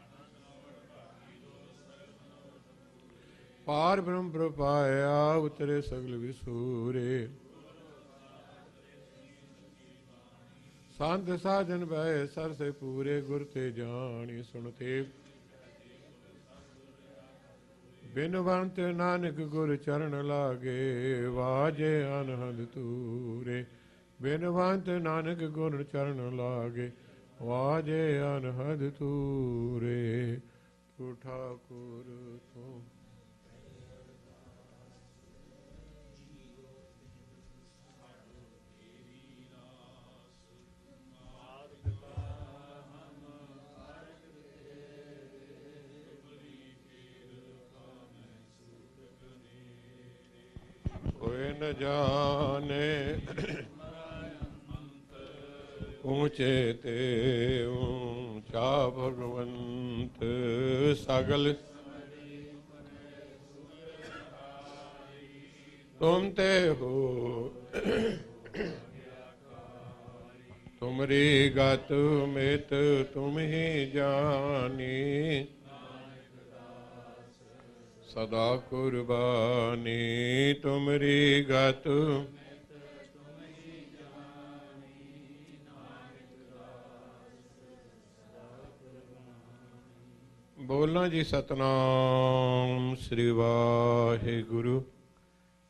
[SPEAKER 4] ਪਾਰ ਬ੍ਰਹਮ ਪ੍ਰਪਾਇਆ ਉਤਰੇ ਸਗਲ ਵਿਸੂਰੇ। ਸੰਤ ਸਾਜਨ ਬੈ ਸਰ ਸੇ ਪੂਰੇ ਗੁਰ ਤੇ ਜਾਣੀ ਸੁਣਤੇ। ਬਿਨਵੰਤ ਨਾਨਕ ਗੁਰ ਚਰਨ ਲਾਗੇ ਵਾਜੇ ਅਨਹਦ ਤੂਰੇ। ਬਿਨਵੰਤ ਨਾਨਕ ਗੁਰ ਚਰਨ ਲਾਗੇ ਵਾਜੇ ਅਨਹਦ ਤੂਰੇ। ਤੂੰ ਠਾਕੁਰ ਤੂੰ ਕੋਇ ਨ ਜਾਣੇ ਊਚੇ ਤੇ ਊਚਾ ਭਗਵੰਤ ਸਗਲ ਤੁਮ ਤੇ ਹੋ। ਤੁਮਰੀ ਗਤ ਮਿਤ ਤੁਮ ਹੀ ਜਾਨੀ ਸਦਾ ਕੁਰਬਾਨੀ। ਤੁਮਰੀ ਗਤ ਬੋਲਣਾ ਜੀ ਸਤਨਾਮ ਸ੍ਰੀ ਵਾਹਿਗੁਰੂ।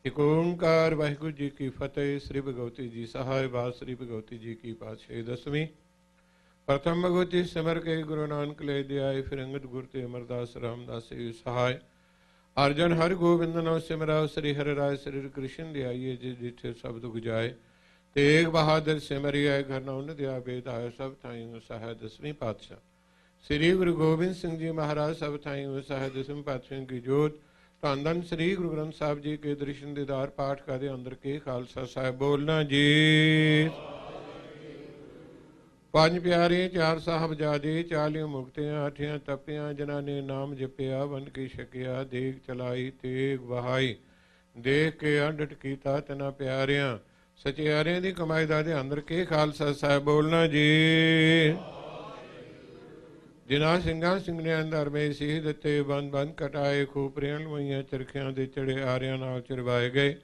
[SPEAKER 4] ਇਕ ਓੰਕਾਰ ਵਾਹਿਗੁਰੂ ਜੀ ਕੀ ਫਤਿਹ। ਸ੍ਰੀ ਭਗਵਤੀ ਜੀ ਸਹਾਇ ਬਾਦ ਸ੍ਰੀ ਭਗਵਤੀ ਜੀ ਕੀ ਪਾਤਸ਼ਾਹੀ ਦਸਵੀਂ। ਪ੍ਰਥਮ ਭਗਵਤੀ ਸਿਮਰ ਕੇ ਗੁਰੂ ਨਾਨਕ ਲੈ ਦਿਆਏ। ਫਿਰ ਅੰਗਦ ਗੁਰ ਤੇ ਅਮਰਦਾਸ ਰਾਮਦਾਸ ਜੀ ਸਹਾਇ। ਅਰਜਨ ਹਰ ਗੋਬਿੰਦ ਨੋ ਸਿਮਰਾਓ। ਸ੍ਰੀ ਹਰਿ ਰਾਇ ਸ੍ਰੀ ਕ੍ਰਿਸ਼ਨ ਦਿਆਈਏ ਜਿ ਜਿਠੇ ਸਭ ਦੁਖ ਜਾਏ। ਤੇਗ ਬਹਾਦਰ ਸਿਮਰਿਆ ਘਰ ਨ ਉਨ ਦਿਆ ਬੇਦ ਆਇ। ਸਭ ਥਾਈਂ ਸਹਾਇ ਦਸਵੀਂ ਪਾਤਸ਼ਾਹ ਸ੍ਰੀ ਗੁਰੂ ਗੋਬਿੰਦ ਸਿੰਘ ਜੀ ਮਹਾਰਾਜ। ਸਭ ਥਾਈਂ ਸਹਾਇ ਦਸਵੀਂ ਪਾਤਸ਼ਾਹ ਕੀ ਜੋਤ। ਧੰਨ ਧੰਨ ਸ੍ਰੀ ਗੁਰੂ ਗ੍ਰੰਥ ਸਾਹਿਬ ਜੀ ਕੇ ਦਰਸ਼ਨ ਦੀਦਾਰ ਪਾਠ ਕਰਦੇ ਅੰਦਰ ਕੇ ਖਾਲਸਾ ਸਾਹਿਬ ਬੋਲਣਾ ਜੀ। ਪੰਜ ਪਿਆਰੇ ਚਾਰ ਸਾਹਿਬਜ਼ਾਦੇ 40 ਮੁਕਤਿਆਂ 8 ਤਪਿਆਂ ਜਿਨ੍ਹਾਂ ਨੇ ਨਾਮ ਜਪਿਆ ਵੰਡ ਕੇ ਛਕਿਆ। ਦੇਗ ਚਲਾਈ ਤੇਗ ਵਹਾਈ ਦੇਖ ਕੇ ਅੰਡਟ ਕੀਤਾ ਤਿਨਾਂ ਪਿਆਰਿਆਂ ਸਚਿਆਰਿਆਂ ਦੀ ਕਮਾਈ ਦਾ ਦੇ ਅੰਦਰ ਕੇ ਖਾਲਸਾ ਸਾਹਿਬ ਬੋਲਣਾ ਜੀ। ਜਿਨ੍ਹਾਂ ਸਿੰਘਾਂ ਸਿੰਘਣਿਆਂ ਅੰਦਰ ਮੇ ਸੀ ਦਿੱਤੇ ਬੰਦ ਬੰਦ ਕਟਾਏ। ਖੂਪਰਿਆਂ ਲਵਾਈਆਂ ਚਰਖਿਆਂ ਦੇ ਚੜੇ ਆਰਿਆਂ ਨਾਲ ਚਰਵਾਏ ਗਏ।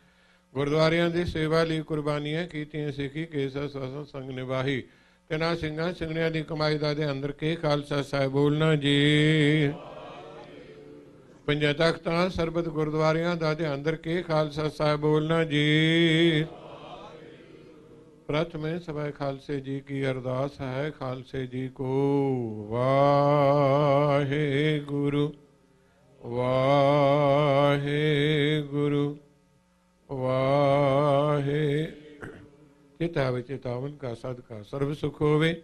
[SPEAKER 4] ਗੁਰਦੁਆਰਿਆਂ ਦੀ ਸੇਵਾ ਲਈ ਕੁਰਬਾਨੀਆਂ ਕੀਤੀਆਂ। ਸਿੱਖੀ ਕੇਸਾ ਸਤਸੰਗ ਸੰਗ ਨਿਭਾਈ ਤਿਨਾਂ ਸਿੰਘਾਂ ਸਿੰਘਣਿਆਂ ਦੀ ਕਮਾਈ ਦਾ ਦੇ ਅੰਦਰ ਕੇ ਖਾਲਸਾ ਸਾਹਿਬ ਬੋਲਣਾ ਜੀ। ਪੰਜਾਂ ਤਖਤਾਂ ਸਰਬਤ ਗੁਰਦੁਆਰਿਆਂ ਦਾ ਦੇ ਅੰਦਰ ਕੇ ਖਾਲਸਾ ਸਾਹਿਬ ਬੋਲਣਾ ਜੀ। ਪ੍ਰਥਮੇ ਸਭਾ ਖਾਲਸੇ ਜੀ ਕੀ ਅਰਦਾਸ ਹੈ। ਖਾਲਸੇ ਜੀ ਕੋ ਵਾਹਿਗੁਰੂ ਵਾਹਿਗੁਰੂ ਵਾਹਿ। ਚਿਤਾ ਵਿੱਚ ਚਿਤਾਵਨ ਕਾ ਸਦਕਾ ਸਰਬ ਸੁਖ ਹੋਵੇ।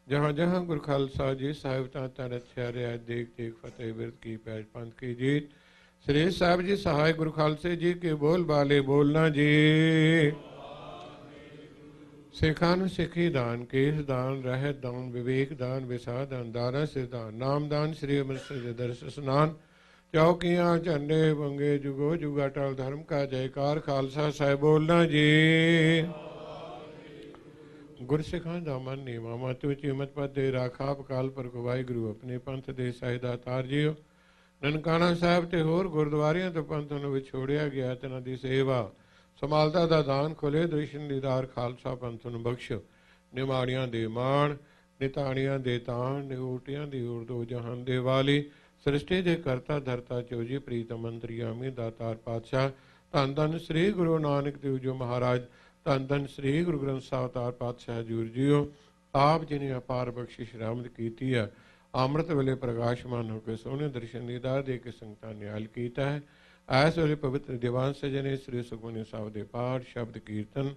[SPEAKER 4] ਜਹਾਂ ਜਹਾਂ ਗੁਰ ਖਾਲਸਾ ਜੀ ਸਾਹਿਬ ਤਾਂ ਤਨ ਅੱਛਾ ਰਿਹਾ। ਦੇਖ ਦੇਖ ਫਤਿਹ ਬਿਰਦ ਕੀ ਪੈਜ ਪੰਥ ਕੀ ਜੀਤ। ਸ੍ਰੀ ਸਾਹਿਬ ਜੀ ਸਹਾਇ ਗੁਰੂ ਖਾਲਸੇ ਜੀ ਕੇ ਬੋਲ ਬਾਲੇ ਬੋਲਣਾ ਜੀ। ਸਿੱਖਾਂ ਨੂੰ ਸਿੱਖੀ ਦਾਨ ਕੇਸ ਦਾਨ ਰਹਿਤ ਦਾਨ ਵਿਵੇਕ ਦਾਨ ਵਿਸਾ ਦਾਨ ਦਾਰਾ ਸਿਧਾਨ ਨਾਮ ਦਾਨ ਸ੍ਰੀ ਅੰਮ੍ਰਿਤਸਰ ਦੇ ਦਰਸ ਸਨਾਨ ਚੌਕੀਆਂ ਝੰਡੇ ਵੰਗੇ ਜੁਗੋ ਜੁਗਾ ਟਲ ਧਰਮ ਕਾ ਜੈਕਾਰ। ਖਾਲਸਾ ਸਾਹਿਬ ਬੋਲਣਾ ਜੀ। ਗੁਰਸਿੱਖਾਂ ਦਾ ਮਨ ਨੀਵਾ ਮਤ ਵਿੱਚ ਹਿੰਮਤ ਪਦ ਦੇ ਰਾਖਾ ਅਕਾਲ ਪੁਰਖ ਵਾਹਿਗੁਰੂ ਆਪਣੇ ਪੰਥ ਦੇ ਸਹਾਇਤਾ ਤਾਰ ਜੀਓ। ਨਨਕਾਣਾ ਸਾਹਿਬ ਤੇ ਹੋਰ ਗੁਰਦੁਆਰਿਆਂ ਤੋਂ ਪੰਥ ਨੂੰ ਵਿਛੋੜਿਆ ਗਿਆ ਤਿਨਾਂ ਦੀ ਸੇਵਾ ਸੰਭਾਲਤਾ ਦਾ ਦਾਨ ਖੁੱਲੇ ਦ੍ਰਿਸ਼ਨ ਦੀਦਾਰ ਖਾਲਸਾ ਪੰਥ ਨੂੰ ਬਖਸ਼। ਨਿਮਾਣੀਆਂ ਦੇ ਮਾਣ ਨਿਤਾਣੀਆਂ ਦੇ ਤਾਣ ਨਿਊਟੀਆਂ ਦੀ ਉਰਦੂ ਜਹਾਨ ਦੇ ਵਾਲੀ ਸ੍ਰਿਸ਼ਟੀ ਦੇ ਕਰਤਾ ਧਰਤਾ ਚੋਜੀ ਪ੍ਰੀਤ ਮੰਤਰੀ ਆਮੀ ਦਾਤਾਰ ਪਾਤਸ਼ਾਹ। ਧੰਨ ਧੰਨ ਸ੍ਰੀ ਗੁਰੂ ਨਾਨਕ ਦੇਵ ਜੀ ਮਹਾਰਾਜ। ਧੰਨ ਧੰਨ ਸ੍ਰੀ ਗੁਰੂ ਗ੍ਰੰਥ ਸਾਹਿਬ ਅਵਤਾਰ ਪਾਤਸ਼ਾਹ ਹਜ਼ੂਰ ਜੀਓ। ਆਪ ਜੀ ਨੇ ਅਪਾਰ ਬਖਸ਼ਿਸ਼ ਰਾਮਦ ਕੀਤੀ ਹੈ। ਅੰਮ੍ਰਿਤ ਵੇਲੇ ਪ੍ਰਕਾਸ਼ਮਾਨ ਹੋ ਕੇ ਸੋਹਣੇ ਦਰਸ਼ਨ ਦੀਦਾਰ ਦੇ ਕੇ ਸੰਗਤਾਂ ਨਿਹਾਲ ਕੀਤਾ ਹੈ। ਐਸ ਵੇਲੇ ਪਵਿੱਤਰ ਦੀਵਾਨ ਸਜਣੇ ਸ੍ਰੀ ਸੁਖਮਨੀ ਸਾਹਿਬ ਦੇ ਪਾਠ ਸ਼ਬਦ ਕੀਰਤਨ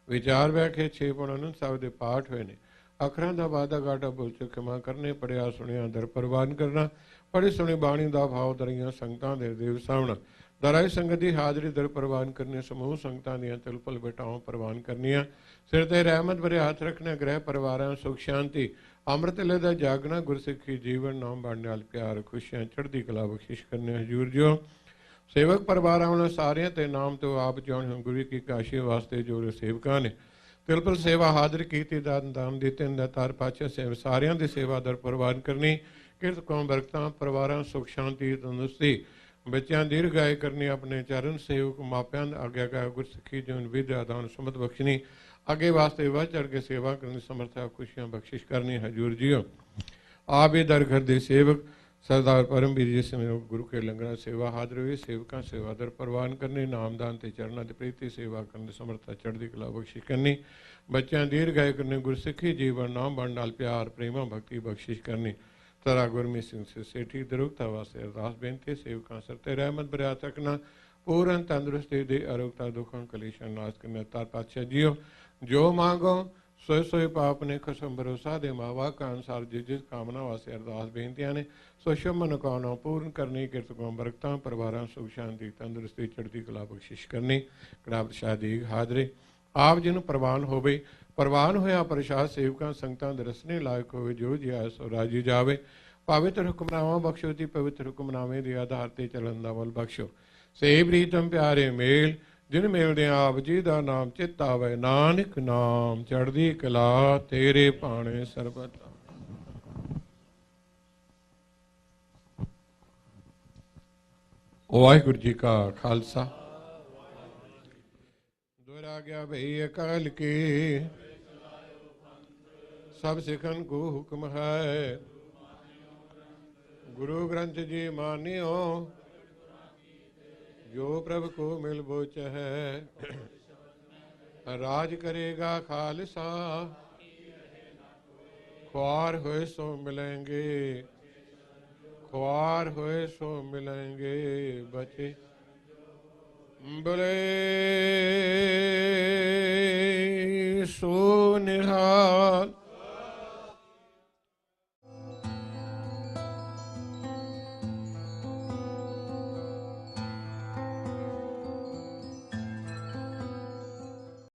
[SPEAKER 4] ਵਿਚਾਰ ਵਿਆਖਿਆ 6 ਪੁਣ ਅਨੰਦ ਸਾਹਿਬ ਦੇ ਪਾਠ ਹੋਏ ਨੇ। ਅੱਖਰਾਂ ਦਾ ਵਾਧਾ ਘਾਟਾ ਭੁੱਲ ਚੁੱਕ ਖਿਮਾ ਕਰਨੇ, ਪੜਿਆ ਸੁਣਿਆ ਦਰ ਪ੍ਰਵਾਨ ਕਰਨਾ, ਪੜ੍ਹੀ ਸੁਣੀ ਬਾਣੀ ਦਾ ਭਾਵ ਦਰੀਆਂ ਸੰਗਤਾਂ ਦੇ ਦੇਵ ਸਾਵਣ, ਦਰਾਈ ਸੰਗਤ ਦੀ ਹਾਜ਼ਰੀ ਦਰ ਪ੍ਰਵਾਨ ਕਰਨੀ, ਸਮੂਹ ਸੰਗਤਾਂ ਦੀਆਂ ਤਿਲਪਲ ਬਟਾਵਾਂ ਪ੍ਰਵਾਨ ਕਰਨੀਆਂ, ਸਿਰ ਤੇ ਰਹਿਮਤ ਭਰੇ ਹੱਥ ਰੱਖਣੇ, ਗ੍ਰਹਿ ਪਰਿਵਾਰਾਂ ਸੁਖ ਸ਼ਾਂਤੀ, ਅੰਮ੍ਰਿਤ ਵੇਲੇ ਦਾ ਜਾਗਣਾ, ਗੁਰਸਿੱਖੀ ਜੀਵਨ, ਨਾਮ ਬਾਣ ਨਾਲ ਪਿਆਰ, ਖੁਸ਼ੀਆਂ, ਚੜ੍ਹਦੀ ਕਲਾ ਬਖਸ਼ਿਸ਼ ਕਰਨੇ। ਹਜ਼ੂਰ ਜੋ ਸੇਵਕ ਪਰਿਵਾਰਾਂ ਵਾਲਾ ਸਾਰਿਆਂ ਤੇ ਨਾਮ ਤੋਂ ਆਪ ਜਾਣ ਗੁਰੂ ਕੀ ਕਾਸ਼ੀ ਵਾਸਤੇ ਜੋ ਸੇਵਕਾਂ ਨੇ ਤਿਲਪਲ ਸੇਵਾ ਹਾਜ਼ਰ ਕੀਤੀ, ਦਾਨ ਦਿੱਤੇ, ਦਾਤਾਰ ਪਾਤਸ਼ਾਹ ਸੇਵ ਸਾਰਿਆਂ ਦੀ ਸੇਵਾ ਦਰ ਪ੍ਰਵਾਨ ਕਰਨੀ, ਕਿਰਤ ਕੌਮ ਬਰਕਤਾਂ ਪਰਿਵਾਰਾਂ ਸੁਖ ਸ਼ਾਂਤੀ ਤੰਦਰੁਸਤੀ, ਬੱਚਿਆਂ ਦੀਰਘਾਇ ਕਰਨੀ, ਆਪਣੇ ਚਰਨ ਸੇਵਕ ਮਾਪਿਆਂ ਦਾ ਆਗਿਆਕਾਰ ਗੁਰਸਿੱਖੀ ਜੀਵਨ ਵਿਦਿਆ ਦਾਨ ਸਮਤ ਬਖਸ਼ਣੀ, ਅੱਗੇ ਵਾਸਤੇ ਵੱਧ ਚੜ੍ਹ ਕੇ ਸੇਵਾ ਕਰਨ ਦੀ ਸਮਰਥਾ ਖੁਸ਼ੀਆਂ ਬਖਸ਼ਿਸ਼ ਕਰਨੀ। ਹਜ਼ੂਰ ਜੀਓ ਆਪ ਹੀ ਦਰ ਘਰ ਦੇ ਸੇਵਕ ਸਰਦਾਰ ਪਰਮਵੀਰ ਜੀ ਸਮੇਤ ਗੁਰੂ ਕੇ ਲੰਗਰਾਂ ਸੇਵਾ ਹਾਜ਼ਰ ਹੋਈ, ਸੇਵਕਾਂ ਸੇਵਾ ਦਰ ਪ੍ਰਵਾਨ ਕਰਨੀ, ਨਾਮਦਾਨ ਤੇ ਚਰਨਾਂ ਦੀ ਪ੍ਰੀਤੀ ਸੇਵਾ ਕਰਨ ਦੀ ਸਮਰਥਾ ਚੜ੍ਹਦੀ ਕਲਾ ਬਖਸ਼ਿਸ਼ ਕਰਨੀ, ਬੱਚਿਆਂ ਦੀਰਘਾਇ ਕਰਨੀ, ਗੁਰਸਿੱਖੀ ਜੀਵਨ ਨਾਮ ਬਣ ਨਾਲ ਪਿਆਰ ਪ੍ਰੇਮਾ ਭਗਤੀ ਬਖਸ਼ਿਸ਼ ਕਰਨੀ। ਤਰਾ ਗੁਰਮੀਤ ਸਿੰਘ ਸੇਠੀ ਦਰੁਕਤਾ ਵਾਸਤੇ ਅਰਦਾਸ ਬੇਨਤੀ, ਸੇਵਕਾਂ ਸਰ ਤੇ ਰਹਿਮਤ ਭਰਿਆ ਤੱਕਣਾ, ਪੂਰਨ ਤੰਦਰੁਸਤੀ ਦੇ ਅਰੋਗਤਾ ਦੁੱਖਾਂ ਕਲੇਸ਼ਾਂ ਨਾਸ਼ ਕਰਨੇ। ਤਾਰ ਪਾਤਸ਼ਾਹ ਜੀਓ ਜੋ ਮਾਂਗੋ ਸੋਏ ਸੋਏ ਪਾਪ ਨੇ ਖਸਮ ਭਰੋਸਾ ਦੇ ਮਾਵਾ ਕਾ ਅਨੁਸਾਰ ਜਿਸ ਕਾਮਨਾ ਵਾਸਤੇ ਅਰਦਾਸ ਬੇਨਤੀਆਂ ਨੇ ਸੋ ਸ਼ੁਭ ਮਨੋਕਾਮਨਾ ਪੂਰਨ ਕਰਨੀ, ਕਿਰਤ ਕੌਮ ਬਰਕਤਾਂ ਪਰਿਵਾਰਾਂ ਸੁਖ ਸ਼ਾਂਤੀ ਤੰਦਰੁਸਤੀ ਚੜ੍ਹਦੀ ਕਲਾ ਬਖਸ਼ਿਸ਼ ਕਰਨੀ। ਕੜਾ ਪ੍ਰਸ਼ਾਦ ਦੀ ਹਾਜ਼ਰੀ ਆਪ ਜੀ ਨੂੰ ਪ੍ਰਵਾਨ ਹੋਵੇ, ਪ੍ਰਵਾਨ ਹੋਇਆ ਪ੍ਰਸ਼ਾਦ ਸੇਵਕਾਂ ਸੰਗਤਾਂ ਦੇ ਰਸਨੇ ਲਾਇਕ ਹੋਵੇ, ਜੋ ਜੀ ਆਏ ਸੋ ਰਾਜੀ ਜਾਵੇ। ਪਵਿੱਤਰ ਹੁਕਮਨਾਮਾ ਬਖਸ਼ੋ ਦੀ ਪਵਿੱਤਰ ਹੁਕਮਨਾਮੇ ਦੇ ਆਧਾਰ ਤੇ ਚੱਲਣ ਦਾ ਬਲ ਬਖਸ਼ੋ। ਸੇ ਪ੍ਰੀਤਮ ਪਿਆਰੇ ਮੇਲ ਜਿਨ ਮਿਲਦੇ ਆਪ ਜੀ ਦਾ ਨਾਮ ਚਿਤ ਆਵੇ, ਨਾਨਕ ਨਾਮ ਚੜ੍ਹਦੀ ਕਲਾ ਤੇਰੇ ਭਾਣੇ ਸਰਬਤ। ਵਾਹਿਗੁਰੂ ਜੀ ਕਾ ਖਾਲਸਾ ਦੁਹਰਾ ਗਿਆ ਭਈ ਅਕਾਲ ਕੀ ਸਭ ਸਿੱਖਨ ਕੋ ਹੁਕਮ ਹੈ, ਗੁਰੂ ਗ੍ਰੰਥ ਜੀ ਮਾਨਿਓ ਜੋ ਪ੍ਰਭ को मिल बोच है, राज करेगा खालसा ख्वार होए सो मिलेंगे, ख्वार होए सो मिलेंगे बचे बोले सो निहाल।